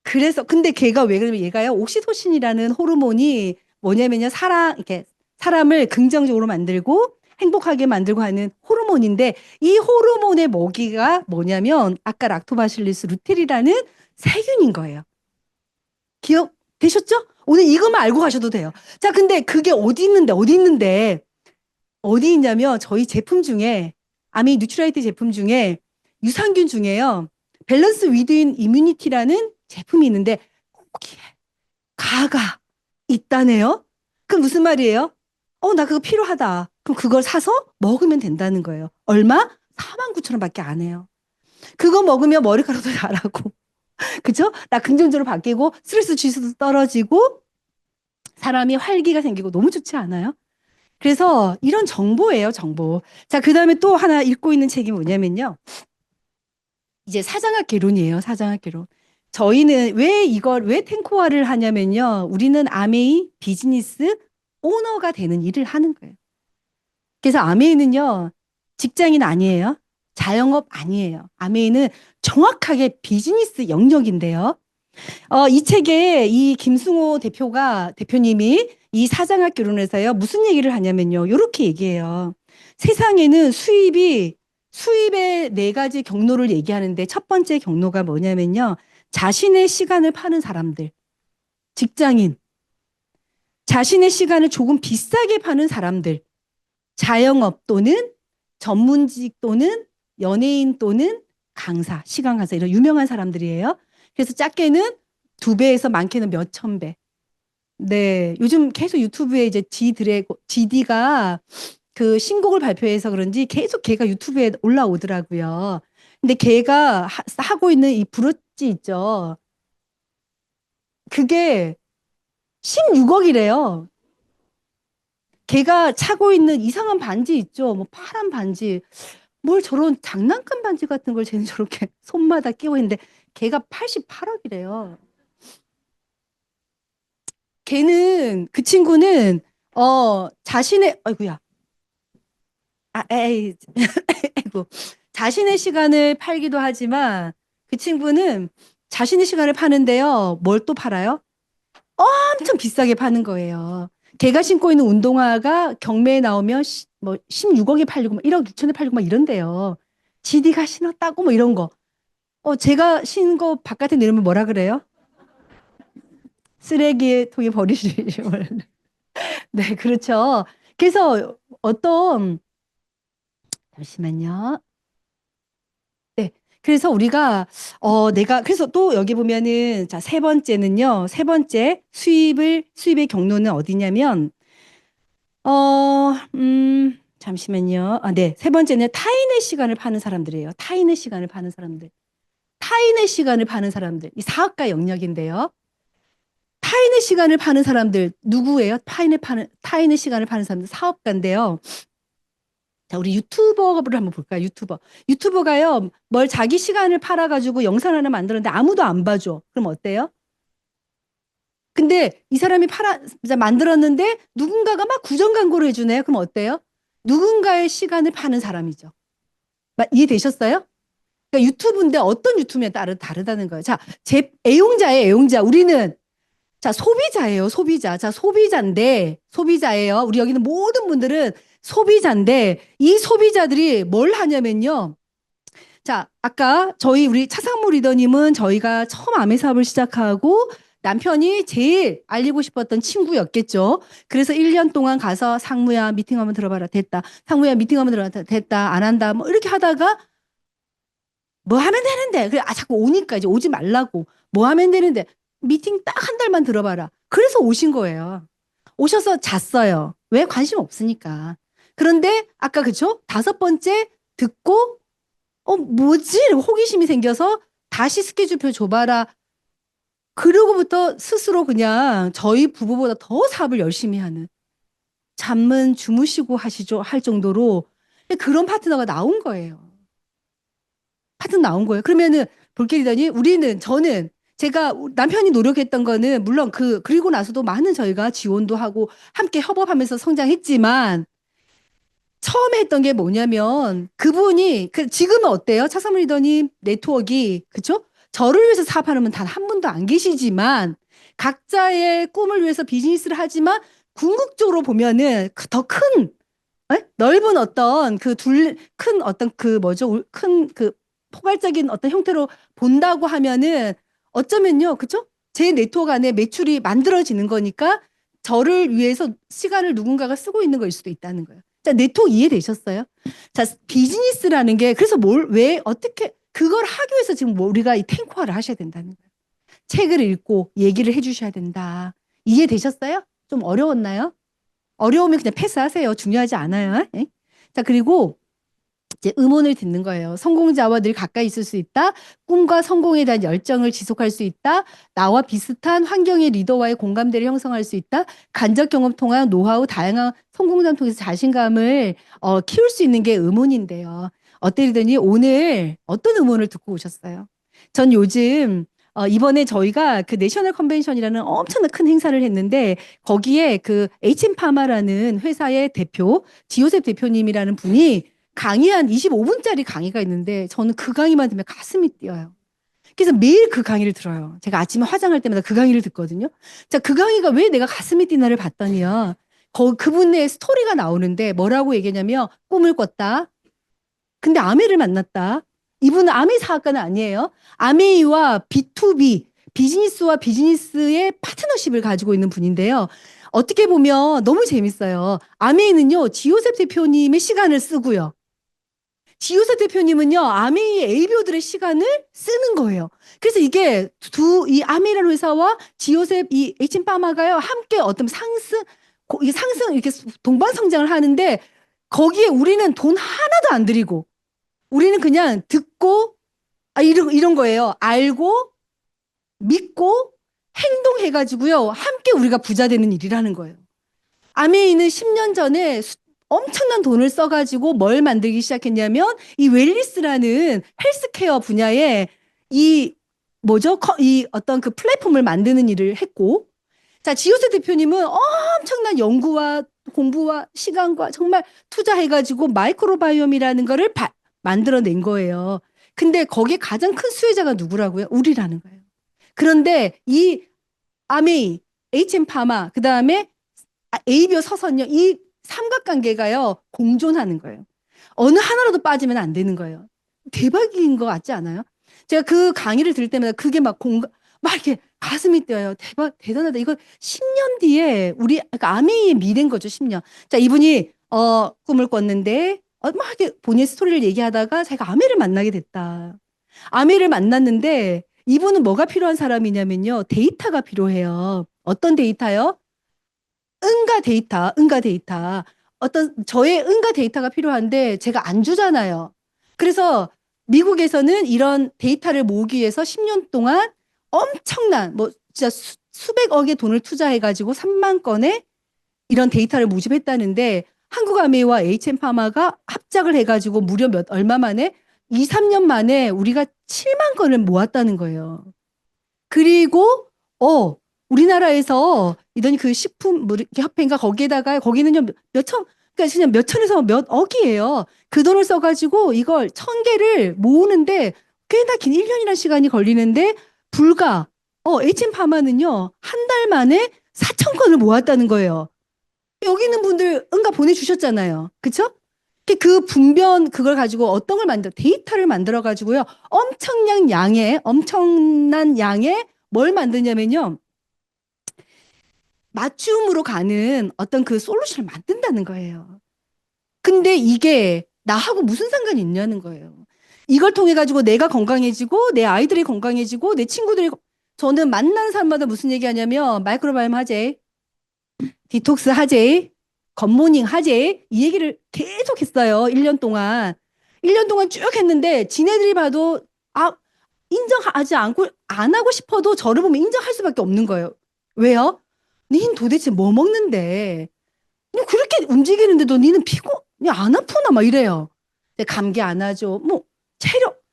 그래서 근데 걔가 왜 그러면 얘가요 옥시토신이라는 호르몬이 뭐냐면요 이렇게 사람을 긍정적으로 만들고 행복하게 만들고 하는 호르몬인데 이 호르몬의 먹이가 뭐냐면 아까 락토바실리스 루테리라는 세균인 거예요. 기억되셨죠? 오늘 이것만 알고 가셔도 돼요. 자, 근데 그게 어디 있냐면 저희 제품 중에 아미 뉴트라이트 제품 중에 유산균 중에요. 밸런스 위드인 이뮤니티라는 제품이 있는데 거기에 가가 있다네요. 그럼 무슨 말이에요? 나 그거 필요하다. 그럼 그걸 사서 먹으면 된다는 거예요. 얼마? 49,000원밖에 안 해요. 그거 먹으면 머리카락도 자라고, 그죠? 나 긍정적으로 바뀌고 스트레스 지수도 떨어지고 사람이 활기가 생기고 너무 좋지 않아요? 그래서 이런 정보예요, 정보. 자, 그다음에 또 하나 읽고 있는 책이 뭐냐면요. 이제 사장학 개론이에요, 사장학 개론. 저희는 왜 탱코화를 하냐면요. 우리는 아메이 비즈니스 오너가 되는 일을 하는 거예요. 그래서 아메이는요, 직장인 아니에요. 자영업 아니에요. 아메이는 정확하게 비즈니스 영역인데요. 이 책에 이 김승호 대표님이 이 사장학 개론에서요, 무슨 얘기를 하냐면요. 이렇게 얘기해요. 세상에는 수입의 네 가지 경로를 얘기하는데 첫 번째 경로가 뭐냐면요. 자신의 시간을 파는 사람들, 직장인, 자신의 시간을 조금 비싸게 파는 사람들, 자영업 또는 전문직 또는 연예인 또는 강사, 시간 강사 이런 유명한 사람들이에요. 그래서 작게는 2배에서 많게는 몇천 배. 네, 요즘 계속 유튜브에 이제 GD가 그 신곡을 발표해서 그런지 계속 걔가 유튜브에 올라오더라고요. 근데 걔가 하고 있는 이 브로치 있죠. 그게 16억이래요. 걔가 차고 있는 이상한 반지 있죠. 뭐 파란 반지. 뭘 저런 장난감 반지 같은 걸 쟤는 저렇게 손마다 끼고 있는데 걔가 88억이래요. 걔는 그 친구는 자신의 아이고야. 에이. 아이고. 자신의 시간을 팔기도 하지만 그 친구는 자신의 시간을 파는데요. 뭘 또 팔아요? 엄청 비싸게 파는 거예요. 걔가 신고 있는 운동화가 경매에 나오면 뭐 16억에 팔리고 막 1억 6천에 팔리고 막 이런데요. GD가 신었다고 뭐 이런 거. 제가 신은 거 바깥에 내놓으면 뭐라 그래요? 쓰레기에 통에 버리시지. 네, 그렇죠. 그래서 어떤 잠시만요. 네. 그래서 우리가 내가 그래서 또 여기 보면은 자, 세 번째는요. 세 번째 수입의 경로는 어디냐면 잠시만요. 네. 세 번째는 타인의 시간을 파는 사람들이에요. 타인의 시간을 파는 사람들. 타인의 시간을 파는 사람들. 이 사업가 영역인데요. 타인의 시간을 파는 사람들 누구예요? 타인의 시간을 파는 사람들 사업가인데요. 자, 우리 유튜버를 한번 볼까요? 유튜버가요, 뭘 자기 시간을 팔아가지고 영상 하나 만들었는데 아무도 안 봐줘. 그럼 어때요? 근데 이 사람이 만들었는데 누군가가 막 구정 광고를 해주네요. 그럼 어때요? 누군가의 시간을 파는 사람이죠. 이해되셨어요? 그러니까 유튜브인데 어떤 유튜브에 따라 다르다는 거예요. 자, 애용자예요, 애용자. 우리는 자, 소비자예요, 소비자. 자, 소비자예요. 우리 여기는 모든 분들은 소비자인데 이 소비자들이 뭘 하냐면요. 자, 아까 우리 차상무 리더님은 저희가 처음 아메 사업을 시작하고 남편이 제일 알리고 싶었던 친구였겠죠. 그래서 1년 동안 가서 상무야 미팅 한번 들어봐라. 됐다. 상무야 미팅 한번 들어봐라. 됐다. 안 한다. 뭐 이렇게 하다가 뭐 하면 되는데. 그래, 자꾸 오니까 이제 오지 말라고. 뭐 하면 되는데. 미팅 딱 한 달만 들어봐라. 그래서 오신 거예요. 오셔서 잤어요. 왜? 관심 없으니까. 그런데 아까 그쵸? 5번째 듣고 뭐지? 호기심이 생겨서 다시 스케줄표 줘봐라. 그러고부터 스스로 그냥 저희 부부보다 더 사업을 열심히 하는 잠은 주무시고 하시죠 할 정도로 그런 파트너가 나온 거예요. 그러면은 볼게 리더니 저는 제가 남편이 노력했던 거는 물론 그리고 나서도 많은 저희가 지원도 하고 함께 협업하면서 성장했지만 처음에 했던 게 뭐냐면 그분이 지금은 어때요? 차삼 리더님 네트워크가 그쵸? 저를 위해서 사업하는 분 단 한 분도 안 계시지만 각자의 꿈을 위해서 비즈니스를 하지만 궁극적으로 보면은 더 큰 넓은 어떤 큰 어떤 뭐죠? 큰 포괄적인 어떤 형태로 본다고 하면은 어쩌면요. 그쵸? 제 네트워크 안에 매출이 만들어지는 거니까 저를 위해서 시간을 누군가가 쓰고 있는 거일 수도 있다는 거예요. 자, 네트워크 이해되셨어요? 자, 비즈니스라는 게 그래서 왜 어떻게 그걸 하기 위해서 지금 우리가 이 탱커화를 하셔야 된다는 거예요. 책을 읽고 얘기를 해주셔야 된다. 이해되셨어요? 좀 어려웠나요? 어려우면 그냥 패스하세요. 중요하지 않아요. 예? 자, 그리고 이제 음원을 듣는 거예요. 성공자와 늘 가까이 있을 수 있다. 꿈과 성공에 대한 열정을 지속할 수 있다. 나와 비슷한 환경의 리더와의 공감대를 형성할 수 있다. 간접 경험 통한 노하우, 다양한 성공담 통해서 자신감을 키울 수 있는 게 음원인데요. 어때리더니 오늘 어떤 음원을 듣고 오셨어요? 전 요즘 이번에 저희가 그 내셔널 컨벤션이라는 엄청난 큰 행사를 했는데 거기에 그 HM파마라는 회사의 대표 지요셉 대표님이라는 분이 강의 25분짜리 강의가 있는데 저는 그 강의만 들으면 가슴이 뛰어요. 그래서 매일 그 강의를 들어요. 제가 아침에 화장할 때마다 그 강의를 듣거든요. 자, 그 강의가 왜 내가 가슴이 뛰나를 봤더니요. 그분의 스토리가 나오는데 뭐라고 얘기하냐면 꿈을 꿨다. 근데 아내를 만났다. 이분은 아메이 사학과는 아니에요. 아메이와 B2B, 비즈니스와 비즈니스의 파트너십을 가지고 있는 분인데요. 어떻게 보면 너무 재밌어요. 아메이는요, 지요셉 대표님의 시간을 쓰고요. 지효세 대표님은요, 아메이 ABO들의 시간을 쓰는 거예요. 그래서 이게 이 아메이라는 회사와 지효셉 이 H파마가요, 함께 어떤 이게 이렇게 동반 성장을 하는데, 거기에 우리는 돈 하나도 안 들이고, 우리는 그냥 듣고, 이런 거예요. 알고, 믿고, 행동해가지고요, 함께 우리가 부자 되는 일이라는 거예요. 아메이는 10년 전에 엄청난 돈을 써가지고 뭘 만들기 시작했냐면 이 웰리스라는 헬스케어 분야에 이 뭐죠? 이 어떤 그 플랫폼을 만드는 일을 했고, 자, 지효세 대표님은 엄청난 연구와 공부와 시간과 정말 투자해가지고 마이크로바이옴이라는 거를 만들어낸 거예요. 근데 거기에 가장 큰 수혜자가 누구라고요? 우리라는 거예요. 그런데 이 아메이, HM파마, 그 다음에 ABO 서선요, 이 삼각관계가요, 공존하는 거예요. 어느 하나라도 빠지면 안 되는 거예요. 대박인 것 같지 않아요? 제가 그 강의를 들을 때마다 그게 막 이렇게 가슴이 뛰어요. 대박, 대단하다. 이거 10년 뒤에 그러니까 아메이의 미래인 거죠, 10년. 자, 이분이, 꿈을 꿨는데, 막 이렇게 본인 스토리를 얘기하다가 자기가 아메이를 만나게 됐다. 아메이를 만났는데, 이분은 뭐가 필요한 사람이냐면요, 데이터가 필요해요. 어떤 데이터요? 응가 데이터. 저의 응가 데이터가 필요한데 제가 안 주잖아요. 그래서 미국에서는 이런 데이터를 모으기 위해서 10년 동안 엄청난, 진짜 수백억의 돈을 투자해가지고 3만 건의 이런 데이터를 모집했다는데 한국 아메이와 HM파마가 합작을 해가지고 무려 얼마 만에 2, 3년 만에 우리가 7만 건을 모았다는 거예요. 그리고, 우리나라에서 이런 그 식품 협회인가 거기에다가 거기는요 그러니까 그냥 몇 천에서 몇 억이에요. 그 돈을 써가지고 이걸 1,000개를 모으는데 꽤나 긴 1년이라는 시간이 걸리는데 불과 HM파마는요 한 달 만에 4천 건을 모았다는 거예요. 여기 있는 분들 응가 보내주셨잖아요. 그쵸? 그 분변 그걸 가지고 어떤 걸 데이터를 만들어 가지고요 엄청난 양의 뭘 만드냐면요 맞춤으로 가는 어떤 그 솔루션을 만든다는 거예요. 근데 이게 나하고 무슨 상관이 있냐는 거예요. 이걸 통해 가지고 내가 건강해지고 내 아이들이 건강해지고 내 친구들이 저는 만나는 사람마다 무슨 얘기하냐면 마이크로바이옴 하재, 디톡스 하재, 굿모닝 하재 이 얘기를 계속 했어요. 1년 동안. 1년 동안 쭉 했는데 지네들이 봐도 인정하지 않고 안 하고 싶어도 저를 보면 인정할 수밖에 없는 거예요. 왜요? 니는 도대체 뭐 먹는데? 너 그렇게 움직이는데도 니는 니 안 아프나? 막 이래요. 감기 안 하죠.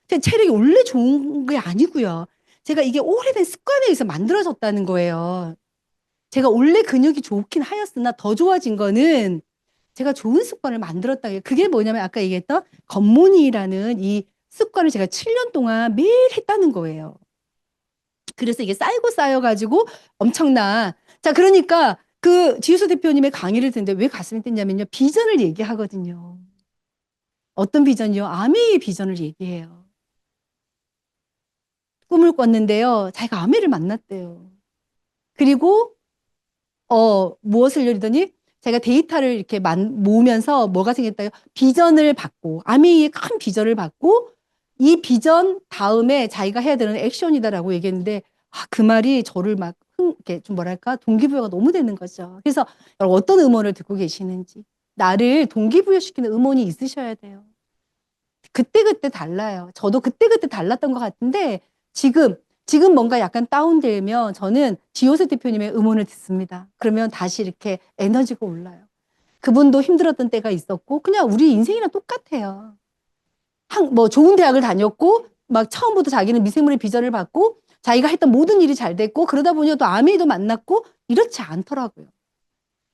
제 체력이 원래 좋은 게 아니고요. 제가 이게 오래된 습관에 의해서 만들어졌다는 거예요. 제가 원래 근육이 좋긴 하였으나 더 좋아진 거는 제가 좋은 습관을 만들었다. 그게 뭐냐면 아까 얘기했던 굿모닝이라는 이 습관을 제가 7년 동안 매일 했다는 거예요. 그래서 이게 쌓여가지고 엄청난. 자, 그러니까 그 지우수 대표님의 강의를 듣는데 왜 가슴이 뛴냐면요. 비전을 얘기하거든요. 어떤 비전이요? 아메이의 비전을 얘기해요. 꿈을 꿨는데요. 자기가 아메이를 만났대요. 그리고 무엇을 열더니 자기가 데이터를 이렇게 모으면서 뭐가 생겼다요? 비전을 받고 아메이의 큰 비전을 받고 이 비전 다음에 자기가 해야 되는 액션이다라고 얘기했는데 그 말이 저를 막 이렇게 좀 뭐랄까 동기부여가 너무 되는 거죠. 그래서 여러분 어떤 음원을 듣고 계시는지 나를 동기부여시키는 음원이 있으셔야 돼요. 그때그때 달라요. 저도 그때그때 달랐던 것 같은데 지금 뭔가 약간 다운되면 저는 지효세 대표님의 음원을 듣습니다. 그러면 다시 이렇게 에너지가 올라요. 그분도 힘들었던 때가 있었고 그냥 우리 인생이랑 똑같아요. 좋은 대학을 다녔고 막 처음부터 자기는 미생물의 비전을 받고 자기가 했던 모든 일이 잘 됐고 그러다 보니 또 아메이도 만났고 이렇지 않더라고요.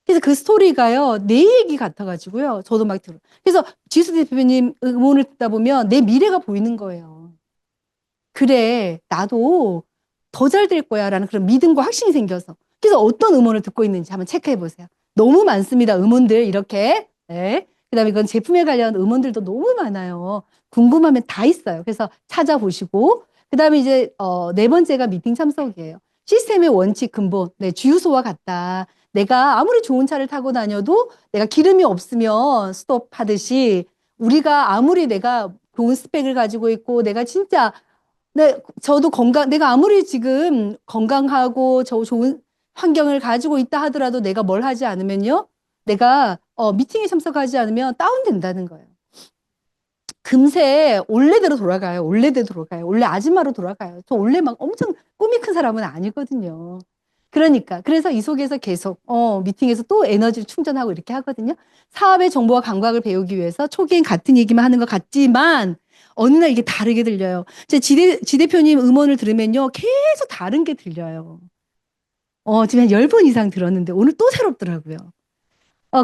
그래서 그 스토리가요 내 얘기 같아가지고요 저도 막 들어요. 그래서 지수 대표님 음원을 듣다 보면 내 미래가 보이는 거예요. 그래 나도 더 잘 될 거야 라는 그런 믿음과 확신이 생겨서 그래서 어떤 음원을 듣고 있는지 한번 체크해 보세요. 너무 많습니다. 음원들 이렇게. 네. 그다음에 이건 제품에 관련 음원들도 너무 많아요. 궁금하면 다 있어요. 그래서 찾아보시고 그다음에 이제 네 번째가 미팅 참석이에요. 시스템의 원칙 근본. 네, 주유소와 같다. 내가 아무리 좋은 차를 타고 다녀도 내가 기름이 없으면 스톱하듯이 우리가 아무리 내가 좋은 스펙을 가지고 있고 내가 진짜 저도 내가 아무리 지금 건강하고 저 좋은 환경을 가지고 있다 하더라도 내가 뭘 하지 않으면요. 내가 미팅에 참석하지 않으면 다운된다는 거예요. 금세 원래대로 돌아가요. 원래대로 돌아가요. 원래 아줌마로 돌아가요. 저 원래 막 엄청 꿈이 큰 사람은 아니거든요. 그러니까 그래서 이 속에서 계속 미팅에서 또 에너지를 충전하고 이렇게 하거든요. 사업의 정보와 감각을 배우기 위해서 초기엔 같은 얘기만 하는 것 같지만 어느 날 이게 다르게 들려요. 제 지대표님 음원을 들으면요. 계속 다른 게 들려요. 지금 한 10번 이상 들었는데 오늘 또 새롭더라고요.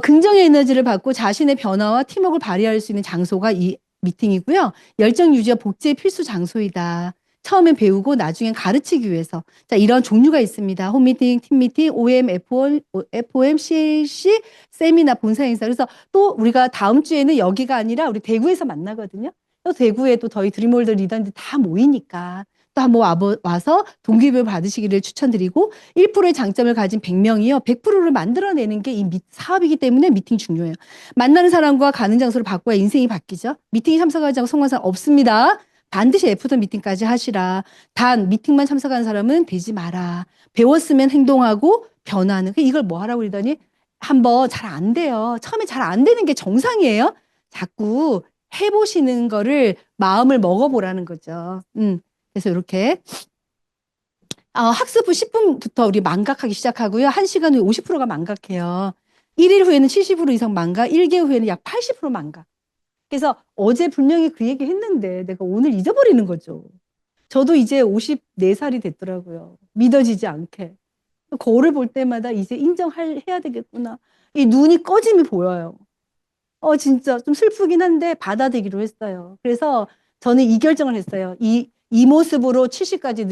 긍정의 에너지를 받고 자신의 변화와 팀워크를 발휘할 수 있는 장소가 이 미팅이고요. 열정 유지와 복제의 필수 장소이다. 처음엔 배우고 나중엔 가르치기 위해서. 자, 이런 종류가 있습니다. 홈미팅, 팀미팅, OM, FOM, CLC, 세미나, 본사 행사. 그래서 또 우리가 다음 주에는 여기가 아니라 우리 대구에서 만나거든요. 또 대구에 또 저희 드림월드 리더들 다 모이니까 또 한번 와서 동기부여 받으시기를 추천드리고 1%의 장점을 가진 100명이요. 100%를 만들어내는 게 이 사업이기 때문에 미팅 중요해요. 만나는 사람과 가는 장소를 바꿔야 인생이 바뀌죠. 미팅에 참석하지 않고 성공한 사람 없습니다. 반드시 애프터 미팅까지 하시라. 단 미팅만 참석하는 사람은 되지 마라. 배웠으면 행동하고 변화하는. 이걸 뭐 하라고 그러더니 한번 잘 안 돼요. 처음에 잘 안 되는 게 정상이에요. 자꾸 해보시는 거를 마음을 먹어보라는 거죠. 그래서 이렇게 학습 후 10분부터 우리 망각하기 시작하고요. 1시간 후에 50%가 망각해요. 1일 후에는 70% 이상 망각, 1개월 후에는 약 80% 망각. 그래서 어제 분명히 그 얘기 했는데 내가 오늘 잊어버리는 거죠. 저도 이제 54살이 됐더라고요. 믿어지지 않게. 거울을 볼 때마다 이제 해야 되겠구나. 이 눈이 꺼짐이 보여요. 진짜 좀 슬프긴 한데 받아들이기로 했어요. 그래서 저는 이 결정을 했어요. 이 모습으로 70까지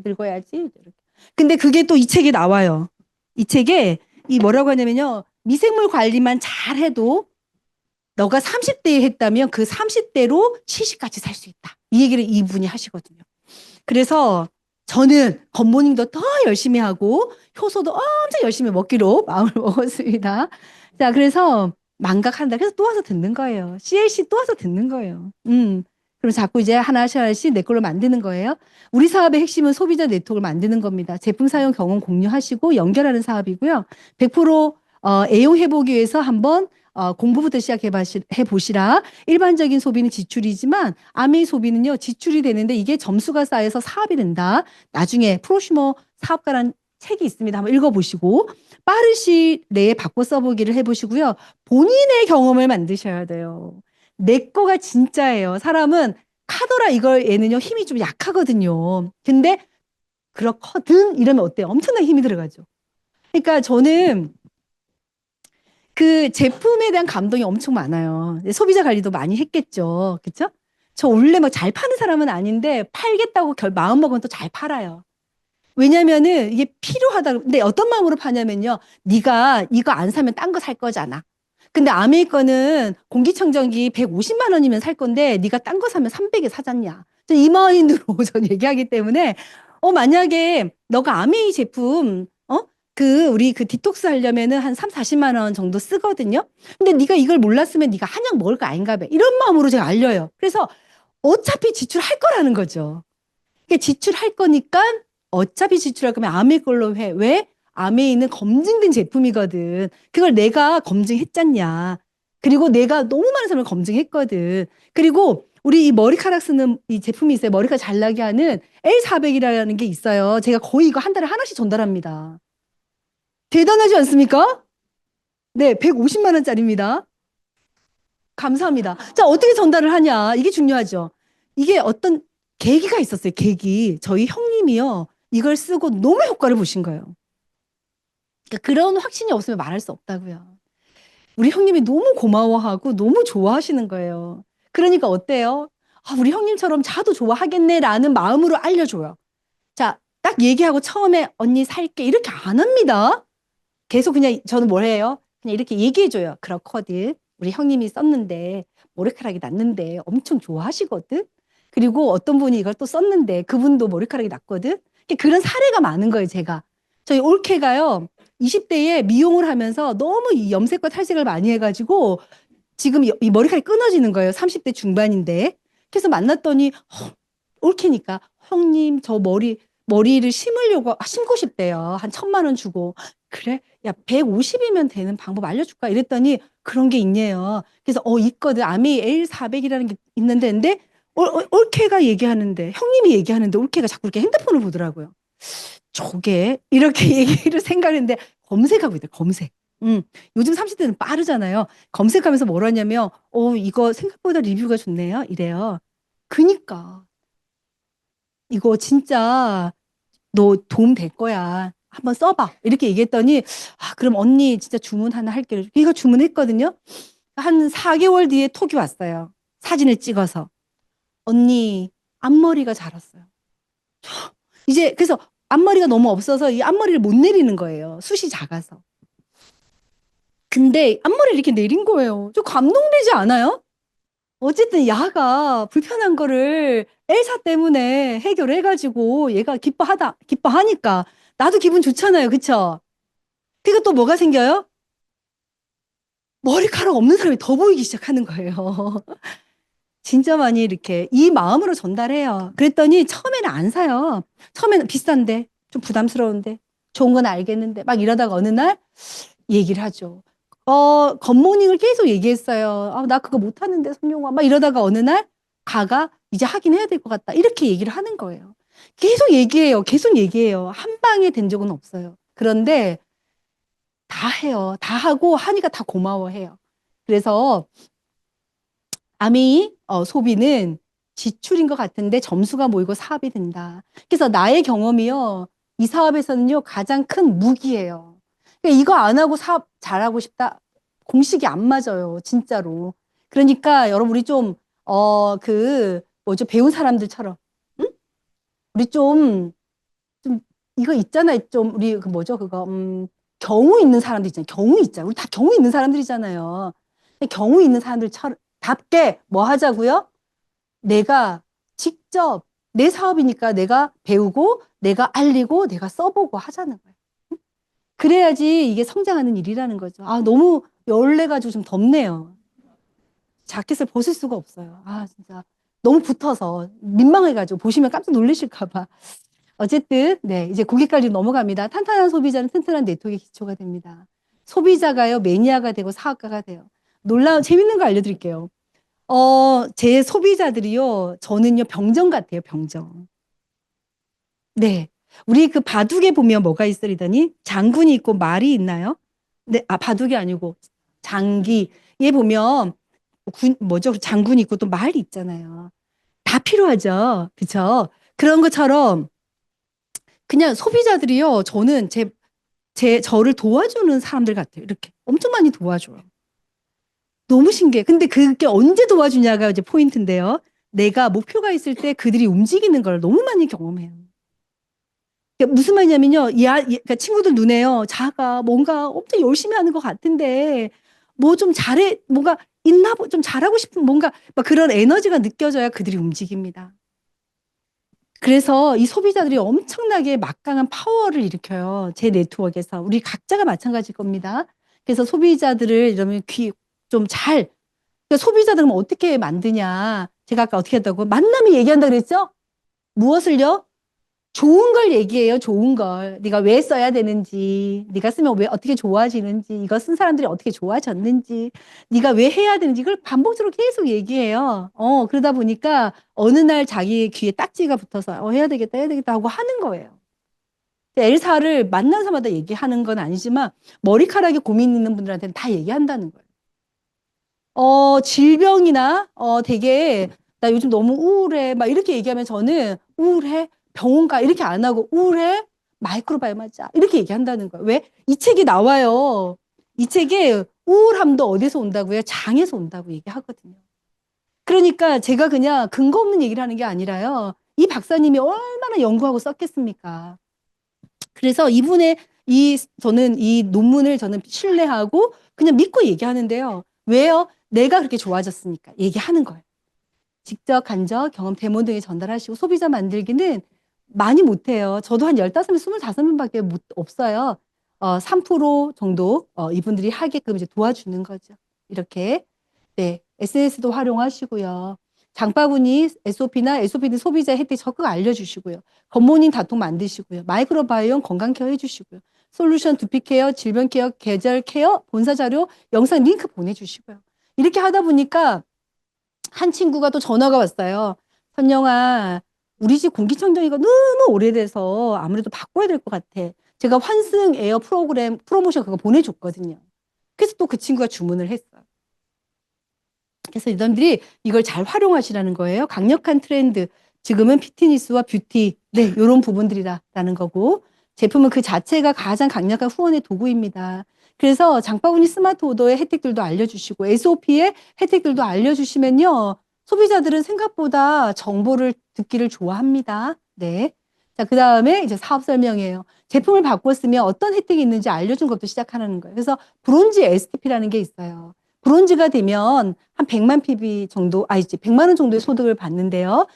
늙어야지. 이렇게. 근데 그게 또 이 책에 나와요. 이 책에 뭐라고 하냐면요. 미생물 관리만 잘 해도 너가 30대에 했다면 그 30대로 70까지 살 수 있다. 이 얘기를 이분이 하시거든요. 그래서 저는 겉모닝도 더 열심히 하고 효소도 엄청 열심히 먹기로 마음을 먹었습니다. 자, 그래서 망각한다. 그래서 또 와서 듣는 거예요. CLC 또 와서 듣는 거예요. 그럼 자꾸 이제 하나씩 내 걸로 만드는 거예요. 우리 사업의 핵심은 소비자 네트워크를 만드는 겁니다. 제품 사용 경험 공유하시고 연결하는 사업이고요. 100% 애용해보기 위해서 한번 공부부터 시작해 보시라. 일반적인 소비는 지출이지만 아메이 소비는요 지출이 되는데 이게 점수가 쌓여서 사업이 된다. 나중에 프로슈머 사업가라는 책이 있습니다. 한번 읽어보시고 빠른 시일 내에 바꿔 써보기를 해보시고요. 본인의 경험을 만드셔야 돼요. 내 거가 진짜예요. 사람은 카더라 이걸 얘는요 힘이 좀 약하거든요. 근데 그렇거든 이러면 어때요? 엄청나게 힘이 들어가죠. 그러니까 저는 그 제품에 대한 감동이 엄청 많아요. 소비자 관리도 많이 했겠죠. 그렇죠? 저 원래 막 잘 파는 사람은 아닌데 팔겠다고 마음 먹으면 또 잘 팔아요. 왜냐면은 이게 필요하다. 근데 어떤 마음으로 파냐면요. 네가 이거 안 사면 딴 거 살 거잖아. 근데 아메리카는 공기청정기 150만 원이면 살 건데 네가 딴 거 사면 300에 사잖냐. 이 마인드로 전 얘기하기 때문에 만약에 너가 아메이 제품 우리 디톡스 하려면은 한 3, 40만 원 정도 쓰거든요. 근데 네가 이걸 몰랐으면 네가 한약 먹을 거 아닌가 봐. 이런 마음으로 제가 알려요. 그래서 어차피 지출할 거라는 거죠. 지출할 거니까 어차피 지출할 거면 아메이 걸로 해. 왜? 아메이는 검증된 제품이거든. 그걸 내가 검증했잖냐. 그리고 내가 너무 많은 사람을 검증했거든. 그리고 우리 이 머리카락 쓰는 이 제품이 있어요. 머리카락 잘 나게 하는 L400이라는 게 있어요. 제가 거의 이거 한 달에 하나씩 전달합니다. 대단하지 않습니까? 네, 150만 원짜리입니다. 감사합니다. 자, 어떻게 전달을 하냐? 이게 중요하죠. 이게 어떤 계기가 있었어요. 계기. 저희 형님이요. 이걸 쓰고 너무 효과를 보신 거예요. 그러니까 그런 확신이 없으면 말할 수 없다고요. 우리 형님이 너무 고마워하고 너무 좋아하시는 거예요. 그러니까 어때요? 우리 형님처럼 자도 좋아하겠네라는 마음으로 알려줘요. 자, 딱 얘기하고 처음에 언니 살게 이렇게 안 합니다. 계속 그냥 저는 뭘 해요? 그냥 이렇게 얘기해줘요. 그렇거든. 우리 형님이 썼는데 머리카락이 났는데 엄청 좋아하시거든. 그리고 어떤 분이 이걸 또 썼는데 그분도 머리카락이 났거든. 그런 사례가 많은 거예요, 제가. 저희 올케가요, 20대에 미용을 하면서 너무 이 염색과 탈색을 많이 해가지고 지금 이 머리카락이 끊어지는 거예요. 30대 중반인데. 그래서 만났더니 올케니까 형님 저 머리를 심으려고 심고 싶대요. 한 1,000만 원 주고. 그래? 야, 150이면 되는 방법 알려줄까? 이랬더니 그런 게 있네요. 그래서 있거든. 아미 L400이라는 게 있는데 근데 올케가 얘기하는데 형님이 얘기하는데 올케가 자꾸 이렇게 핸드폰을 보더라고요. 저게 이렇게 얘기를 생각했는데 검색하고 있대. 검색. 요즘 30대는 빠르잖아요. 검색하면서 뭘 하냐면 이거 생각보다 리뷰가 좋네요. 이래요. 그니까 이거 진짜 너 도움 될 거야. 한번 써봐. 이렇게 얘기했더니 그럼 언니 진짜 주문 하나 할게요. 얘가 주문했거든요. 한 4개월 뒤에 톡이 왔어요. 사진을 찍어서. 언니 앞머리가 자랐어요. 이제 그래서 앞머리가 너무 없어서 이 앞머리를 못 내리는 거예요. 숱이 작아서. 근데 앞머리를 이렇게 내린 거예요. 좀 감동되지 않아요? 어쨌든 야가 불편한 거를 엘사 때문에 해결해가지고 얘가 기뻐하니까 나도 기분 좋잖아요. 그쵸? 그리고 또 뭐가 생겨요? 머리카락 없는 사람이 더 보이기 시작하는 거예요. 진짜 많이 이렇게 이 마음으로 전달해요. 그랬더니 처음에는 안 사요. 처음에는 비싼데, 좀 부담스러운데, 좋은 건 알겠는데, 막 이러다가 어느 날 얘기를 하죠. 굿모닝을 계속 얘기했어요. 나 그거 못하는데, 성룡아. 막 이러다가 어느 날 가가 이제 하긴 해야 될 것 같다. 이렇게 얘기를 하는 거예요. 계속 얘기해요. 계속 얘기해요. 한 방에 된 적은 없어요. 그런데 다 해요. 다 하고 하니까 다 고마워해요. 그래서 아미 소비는 지출인 것 같은데 점수가 모이고 사업이 된다. 그래서 나의 경험이요. 이 사업에서는요, 가장 큰 무기예요. 그러니까 이거 안 하고 사업 잘하고 싶다. 공식이 안 맞아요. 진짜로. 그러니까 여러분, 우리 좀, 뭐죠, 배운 사람들처럼. 응? 우리 좀, 이거 있잖아요. 좀, 우리 그 뭐죠, 그거, 경우 있는 사람들 있잖아요. 경우 있잖아요. 우리 다 경우 있는 사람들이잖아요. 경우 있는 사람들처럼, 답게 뭐 하자고요? 내가 직접 내 사업이니까 내가 배우고 내가 알리고 내가 써보고 하자는 거예요. 그래야지 이게 성장하는 일이라는 거죠. 너무 열내가지고 좀 덥네요. 자켓을 벗을 수가 없어요. 진짜 너무 붙어서 민망해가지고 보시면 깜짝 놀라실까 봐. 어쨌든 네, 이제 고객 관리 넘어갑니다. 탄탄한 소비자는 튼튼한 네트워크의 기초가 됩니다. 소비자가요, 매니아가 되고 사업가가 돼요. 놀라운 재밌는 거 알려드릴게요. 제 소비자들이요, 저는요, 병정 같아요, 병정. 네. 우리 그 바둑에 보면 뭐가 있으리더니 장군이 있고 말이 있나요? 네, 바둑이 아니고 장기. 얘 보면 뭐죠? 장군이 있고 또 말이 있잖아요. 다 필요하죠. 그쵸? 그런 것처럼 그냥 소비자들이요, 저는 저를 도와주는 사람들 같아요. 이렇게 엄청 많이 도와줘요. 너무 신기해. 근데 그게 언제 도와주냐가 이제 포인트인데요. 내가 목표가 있을 때 그들이 움직이는 걸 너무 많이 경험해요. 그러니까 무슨 말이냐면요. 그러니까 친구들 눈에요. 자가 뭔가 엄청 열심히 하는 것 같은데 뭐 좀 잘해, 뭔가 좀 잘하고 싶은 뭔가 막 그런 에너지가 느껴져야 그들이 움직입니다. 그래서 이 소비자들이 엄청나게 막강한 파워를 일으켜요. 제 네트워크에서. 우리 각자가 마찬가지일 겁니다. 그래서 소비자들을 이러면 그러니까 소비자들은 어떻게 만드냐. 제가 아까 어떻게 했다고? 만나면 얘기한다 그랬죠? 무엇을요? 좋은 걸 얘기해요. 좋은 걸. 네가 왜 써야 되는지, 네가 쓰면 왜 어떻게 좋아지는지, 이거 쓴 사람들이 어떻게 좋아졌는지, 네가 왜 해야 되는지 이걸 반복적으로 계속 얘기해요. 그러다 보니까 어느 날 자기 귀에 딱지가 붙어서 해야 되겠다 하고 하는 거예요. 엘사를 만나서마다 얘기하는 건 아니지만 머리카락에 고민 있는 분들한테는 다 얘기한다는 거예요. 질병이나, 되게, 나 요즘 너무 우울해. 막 이렇게 얘기하면 저는 우울해? 병원 가? 이렇게 안 하고 우울해? 마이크로바이옴 하자. 이렇게 얘기한다는 거예요. 왜? 이 책이 나와요. 이 책에 우울함도 어디서 온다고요? 장에서 온다고 얘기하거든요. 그러니까 제가 그냥 근거 없는 얘기를 하는 게 아니라요. 이 박사님이 얼마나 연구하고 썼겠습니까? 그래서 저는 이 논문을 저는 신뢰하고 그냥 믿고 얘기하는데요. 왜요? 내가 그렇게 좋아졌으니까 얘기하는 거예요. 직접 간접 경험 데모 등에 전달하시고 소비자 만들기는 많이 못해요. 저도 한 15명, 25명밖에 없어요. 3% 정도 이분들이 하게끔 이제 도와주는 거죠. 이렇게. 네. SNS도 활용하시고요. 장바구니 SOP나 SOPD 소비자 혜택 적극 알려주시고요. 겉모닝 다통 만드시고요. 마이크로바이옴 건강 케어 해주시고요. 솔루션 두피 케어, 질병 케어, 계절 케어, 본사 자료, 영상 링크 보내주시고요. 이렇게 하다 보니까 한 친구가 또 전화가 왔어요. 선영아, 우리 집 공기청정기가 너무 오래돼서 아무래도 바꿔야 될 것 같아. 제가 환승 에어 프로그램, 프로모션 그거 보내줬거든요. 그래서 또 그 친구가 주문을 했어요. 그래서 이분들이 이걸 잘 활용하시라는 거예요. 강력한 트렌드. 지금은 피트니스와 뷰티. 네, 이런 부분들이라는 거고. 제품은 그 자체가 가장 강력한 후원의 도구입니다. 그래서 장바구니 스마트 오더의 혜택들도 알려주시고 SOP의 혜택들도 알려주시면요. 소비자들은 생각보다 정보를 듣기를 좋아합니다. 네. 자, 그 다음에 이제 사업 설명이에요. 제품을 바꿨으면 어떤 혜택이 있는지 알려준 것도 시작하는 거예요. 그래서 브론즈 STP라는 게 있어요. 브론즈가 되면 한 100만 PB 정도, 이제 100만 원 정도의 소득을 받는데요.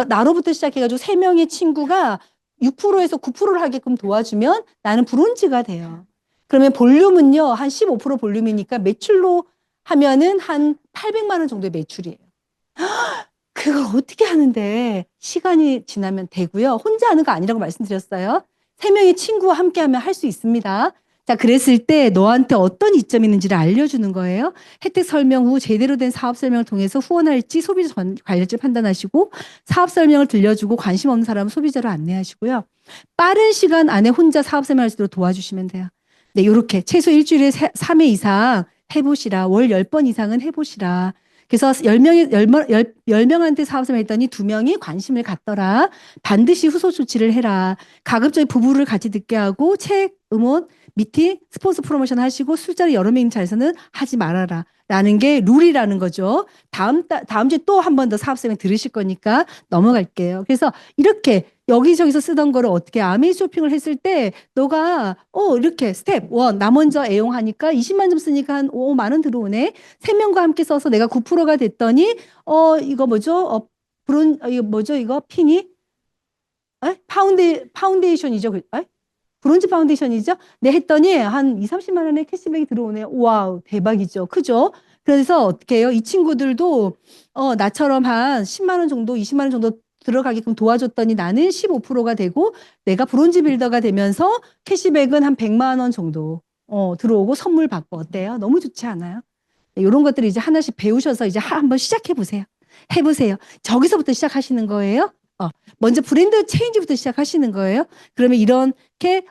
나로부터 시작해가지고 3명의 친구가 6%에서 9%를 하게끔 도와주면 나는 브론즈가 돼요. 그러면 볼륨은요, 한 15% 볼륨이니까 매출로 하면은 한 800만 원 정도의 매출이에요. 그걸 어떻게 하는데 시간이 지나면 되고요. 혼자 하는 거 아니라고 말씀드렸어요. 3명의 친구와 함께 하면 할 수 있습니다. 자, 그랬을 때 너한테 어떤 이점이 있는지를 알려주는 거예요. 혜택 설명 후 제대로 된 사업 설명을 통해서 후원할지 소비자 관리할지 판단하시고 사업 설명을 들려주고 관심 없는 사람은 소비자로 안내하시고요. 빠른 시간 안에 혼자 사업 설명할 수 있도록 도와주시면 돼요. 네, 이렇게 최소 일주일에 3회 이상 해보시라. 월 10번 이상은 해보시라. 그래서 10명한테 사업 설명했더니 2명이 관심을 갖더라. 반드시 후속 조치를 해라. 가급적 부부를 같이 듣게 하고 책, 음원, 미팅, 스폰서 프로모션 하시고 술자리 여러 명 자리에서는 하지 말아라. 라는 게 룰이라는 거죠. 다음 주에 또 한 번 더 사업 설명 들으실 거니까 넘어갈게요. 그래서 이렇게 여기저기서 쓰던 거를 어떻게 아메이 쇼핑을 했을 때 너가 이렇게 스텝 1, 나 먼저 애용하니까 20만 점 쓰니까 한 5만 원 들어오네. 3명과 함께 써서 내가 9%가 됐더니 이거 뭐죠? 이거 뭐죠? 이거 핀이 파운데이션이죠. 브론즈 파운데이션이죠? 네, 했더니 한 2, 30만 원의 캐시백이 들어오네요. 와우, 대박이죠. 크죠? 그래서 어떻게 해요? 이 친구들도 나처럼 한 10만 원 정도, 20만 원 정도 들어가게끔 도와줬더니 나는 15%가 되고 내가 브론즈 빌더가 되면서 캐시백은 한 100만 원 정도 들어오고 선물 받고 어때요? 너무 좋지 않아요? 네, 이런 것들을 이제 하나씩 배우셔서 이제 한번 시작해 보세요. 해보세요. 저기서부터 시작하시는 거예요. 먼저 브랜드 체인지부터 시작하시는 거예요. 그러면 이렇게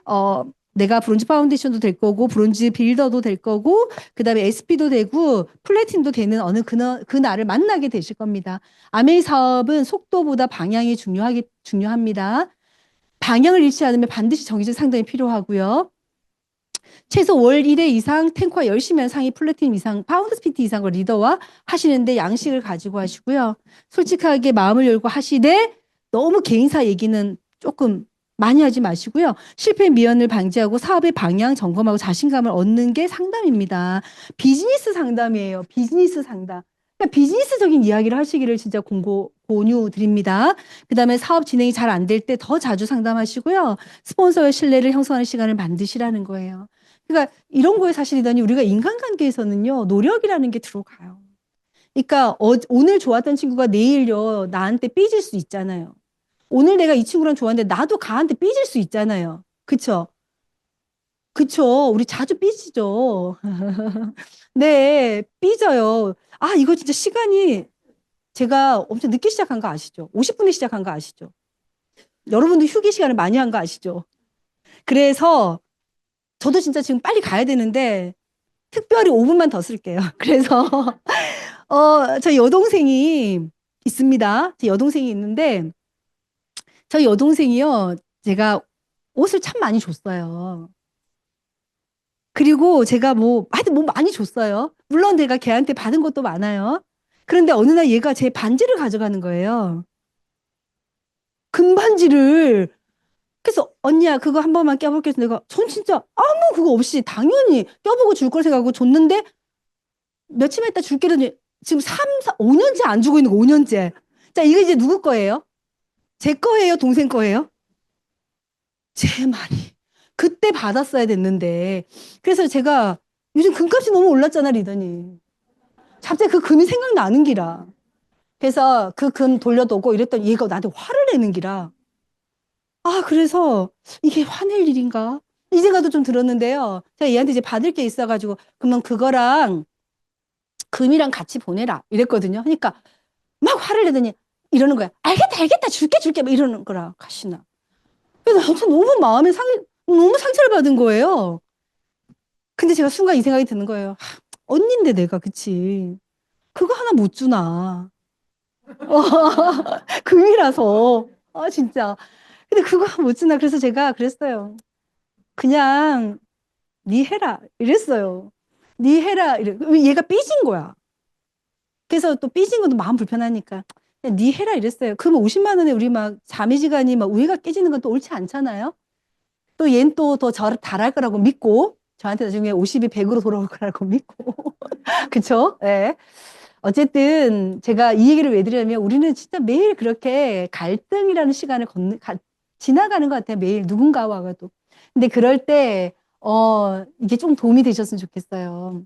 내가 브론즈 파운데이션도 될 거고 브론즈 빌더도 될 거고 그다음에 SP도 되고 플래틴도 되는 어느 그날을 만나게 되실 겁니다. 아메이 사업은 속도보다 방향이 중요합니다. 방향을 잃지 않으면 반드시 정기적 상담이 필요하고요. 최소 월 1회 이상 탱커와 열심히 한 상위 플래티넘 이상 파운드 스피트 이상을 리더와 하시는데 양식을 가지고 하시고요. 솔직하게 마음을 열고 하시되 너무 개인사 얘기는 조금 많이 하지 마시고요. 실패 미연을 방지하고 사업의 방향 점검하고 자신감을 얻는 게 상담입니다. 비즈니스 상담이에요. 비즈니스 상담. 그러니까 비즈니스적인 이야기를 하시기를 진짜 권유 드립니다. 그다음에 사업 진행이 잘 안 될 때 더 자주 상담하시고요. 스폰서의 신뢰를 형성하는 시간을 만드시라는 거예요. 그러니까 이런 거에 사실이더니 우리가 인간관계에서는요, 노력이라는 게 들어가요. 그러니까 오늘 좋았던 친구가 내일요, 나한테 삐질 수 있잖아요. 오늘 내가 이 친구랑 좋았는데 나도 가한테 삐질 수 있잖아요. 그쵸? 그쵸? 우리 자주 삐지죠. 네, 삐져요. 이거 진짜 시간이 제가 엄청 늦게 시작한 거 아시죠? 50분에 시작한 거 아시죠? 여러분도 휴게 시간을 많이 한 거 아시죠? 그래서 저도 진짜 지금 빨리 가야 되는데 특별히 5분만 더 쓸게요. 그래서 저희 여동생이 있습니다. 제 여동생이 있는데 저희 여동생이요. 제가 옷을 참 많이 줬어요. 그리고 제가 하여튼 많이 줬어요. 물론 내가 걔한테 받은 것도 많아요. 그런데 어느 날 얘가 제 반지를 가져가는 거예요. 금반지를. 그래서 언니야 그거 한 번만 껴볼게 해서 내가 전 진짜 아무 그거 없이 당연히 껴보고 줄 걸 생각하고 줬는데 며칠만 있다 줄게 그러더니 지금 5년째 안 주고 있는 거 5년째. 자, 이거 이제 누구 거예요? 제 거예요? 동생 거예요? 제 말이. 그때 받았어야 됐는데. 그래서 제가 요즘 금값이 너무 올랐잖아, 리더니. 갑자기 그 금이 생각나는 기라. 그래서 그 금 돌려두고 이랬더니 얘가 나한테 화를 내는 기라. 아, 그래서 이게 화낼 일인가? 이 생각도 좀 들었는데요. 제가 얘한테 이제 받을 게 있어가지고, 그러면 그거랑 금이랑 같이 보내라. 이랬거든요. 그러니까 막 화를 내더니 이러는 거야. 알겠다, 알겠다. 줄게. 막 이러는 거라. 가시나. 그래서 아무튼 너무 너무 상처를 받은 거예요. 근데 제가 순간 이 생각이 드는 거예요. 하, 언니인데 내가, 그치. 그거 하나 못 주나. 금이라서. 아, 진짜. 근데 그거 못 주나. 그래서 제가 그랬어요. 그냥 네 해라. 이랬어요. 네 해라. 얘가 삐진 거야. 그래서 또 삐진 것도 마음 불편하니까. 그냥 네 해라 이랬어요. 그럼 50만 원에 우리 막 자매지간이 막 우애가 깨지는 건 또 옳지 않잖아요. 또 얜 또 더 저를 잘할 거라고 믿고 저한테 나중에 50이 100으로 돌아올 거라고 믿고. 그쵸? 예. 어쨌든 제가 이 얘기를 왜 드리냐면 우리는 진짜 매일 그렇게 갈등이라는 시간을 지나가는 것 같아요. 매일 누군가와도. 근데 그럴 때, 이게 좀 도움이 되셨으면 좋겠어요.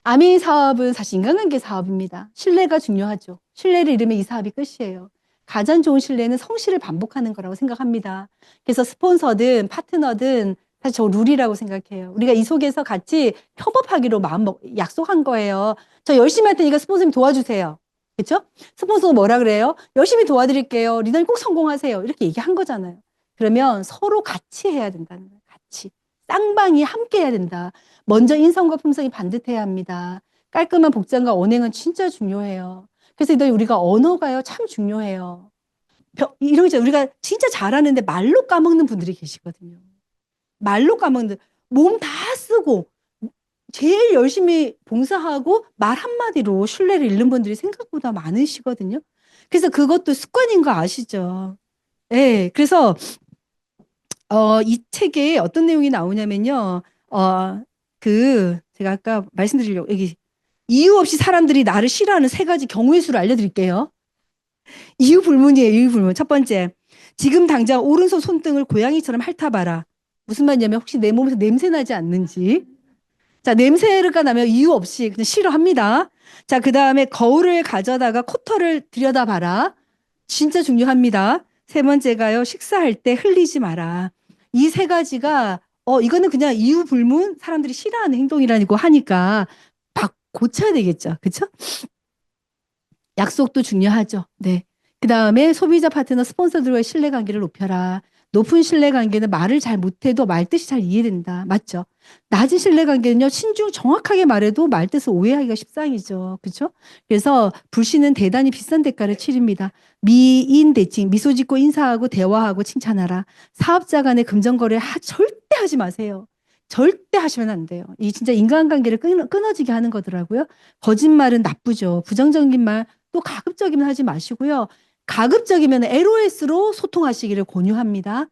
아미 사업은 사실 인간관계 사업입니다. 신뢰가 중요하죠. 신뢰를 잃으면 이 사업이 끝이에요. 가장 좋은 신뢰는 성실을 반복하는 거라고 생각합니다. 그래서 스폰서든 파트너든 사실 저 룰이라고 생각해요. 우리가 이 속에서 같이 협업하기로 약속한 거예요. 저 열심히 할 테니까 스폰서님 도와주세요. 그렇죠? 스폰서가 뭐라 그래요? 열심히 도와드릴게요. 리더님 꼭 성공하세요. 이렇게 얘기한 거잖아요. 그러면 서로 같이 해야 된다는 거예요. 같이. 쌍방이 함께 해야 된다. 먼저 인성과 품성이 반듯해야 합니다. 깔끔한 복장과 언행은 진짜 중요해요. 그래서 우리가 언어가요, 참 중요해요. 이러죠. 우리가 진짜 잘하는데 말로 까먹는 분들이 계시거든요. 말로 까먹는, 몸 다 쓰고, 제일 열심히 봉사하고 말 한마디로 신뢰를 잃는 분들이 생각보다 많으시거든요. 그래서 그것도 습관인 거 아시죠? 예. 그래서 이 책에 어떤 내용이 나오냐면요. 제가 아까 말씀드리려고, 여기, 이유 없이 사람들이 나를 싫어하는 세 가지 경우의 수를 알려드릴게요. 이유 불문이에요, 이유 불문. 첫 번째, 지금 당장 오른손 손등을 고양이처럼 핥아봐라. 무슨 말이냐면, 혹시 내 몸에서 냄새 나지 않는지. 자, 냄새가 나면 이유 없이 그냥 싫어합니다. 자, 그 다음에 거울을 가져다가 코털을 들여다봐라. 진짜 중요합니다. 세 번째가요, 식사할 때 흘리지 마라. 이 세 가지가, 이거는 그냥 이유 불문 사람들이 싫어하는 행동이라고 하니까 고쳐야 되겠죠. 그쵸? 약속도 중요하죠. 네. 그 다음에 소비자 파트너 스폰서들과의 신뢰관계를 높여라. 높은 신뢰관계는 말을 잘 못해도 말뜻이 잘 이해된다. 맞죠? 낮은 신뢰관계는요, 정확하게 말해도 말뜻을 오해하기가 십상이죠. 그렇죠? 그래서 불신은 대단히 비싼 대가를 치릅니다. 미인대칭, 미소 짓고 인사하고 대화하고 칭찬하라. 사업자 간의 금전거래 절대 하지 마세요. 절대 하시면 안 돼요. 이 진짜 인간관계를 끊어지게 하는 거더라고요. 거짓말은 나쁘죠. 부정적인 말, 또 가급적이면 하지 마시고요. 가급적이면 LOS로 소통하시기를 권유합니다.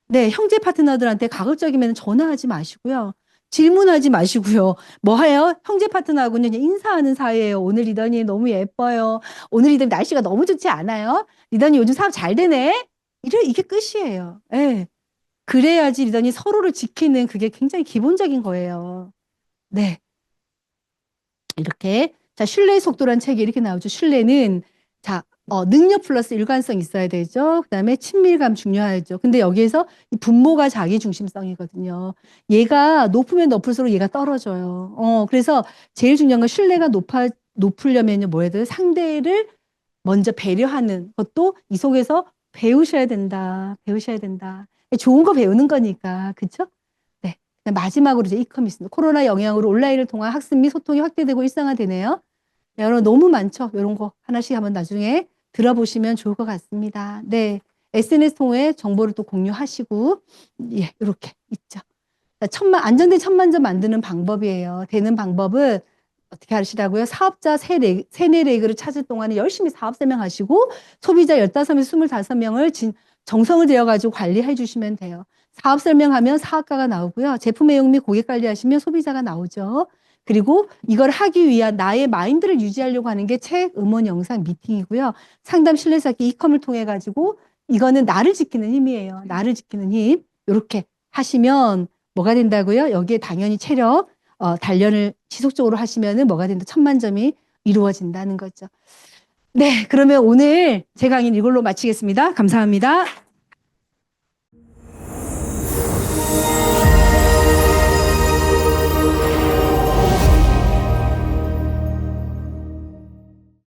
네, 형제 파트너들한테 가급적이면 전화하지 마시고요. 질문하지 마시고요. 뭐 해요? 형제 파트너하고는 그냥 인사하는 사이예요. 오늘 리더님 너무 예뻐요. 오늘 리더님 날씨가 너무 좋지 않아요? 리더님 요즘 사업 잘 되네? 이게 끝이에요. 네. 그래야지 리더님 서로를 지키는 그게 굉장히 기본적인 거예요. 네. 이렇게. 자, 신뢰의 속도란 책이 이렇게 나오죠. 신뢰는, 자, 능력 플러스 일관성 있어야 되죠. 그 다음에 친밀감 중요하죠. 근데 여기에서 이 분모가 자기 중심성이거든요. 얘가 높으면 높을수록 얘가 떨어져요. 그래서 제일 중요한 건 신뢰가 높으려면요, 뭐 해야 돼요? 상대를 먼저 배려하는 것도 이 속에서 배우셔야 된다. 배우셔야 된다. 좋은 거 배우는 거니까. 그쵸? 네. 마지막으로 이제 이커미스. 코로나 영향으로 온라인을 통한 학습 및 소통이 확대되고 일상화되네요. 여러분 너무 많죠? 이런 거 하나씩 한번 나중에 들어보시면 좋을 것 같습니다. 네. SNS 통해 정보를 또 공유하시고, 예, 이렇게 있죠. 안정된 천만점 만드는 방법이에요. 되는 방법은 어떻게 하시라고요? 사업자 세네 레그를 찾을 동안에 열심히 사업 설명하시고, 소비자 15에서 25명을 정성을 들여가지고 관리해 주시면 돼요. 사업 설명하면 사업가가 나오고요. 제품 내용 및 고객 관리하시면 소비자가 나오죠. 그리고 이걸 하기 위한 나의 마인드를 유지하려고 하는 게 책, 음원, 영상, 미팅이고요. 상담, 신뢰쌓기, 이컴을 통해 가지고 이거는 나를 지키는 힘이에요. 나를 지키는 힘. 이렇게 하시면 뭐가 된다고요? 여기에 당연히 체력, 단련을 지속적으로 하시면은 뭐가 된다? 1000만점이 이루어진다는 거죠. 네, 그러면 오늘 제 강의는 이걸로 마치겠습니다. 감사합니다.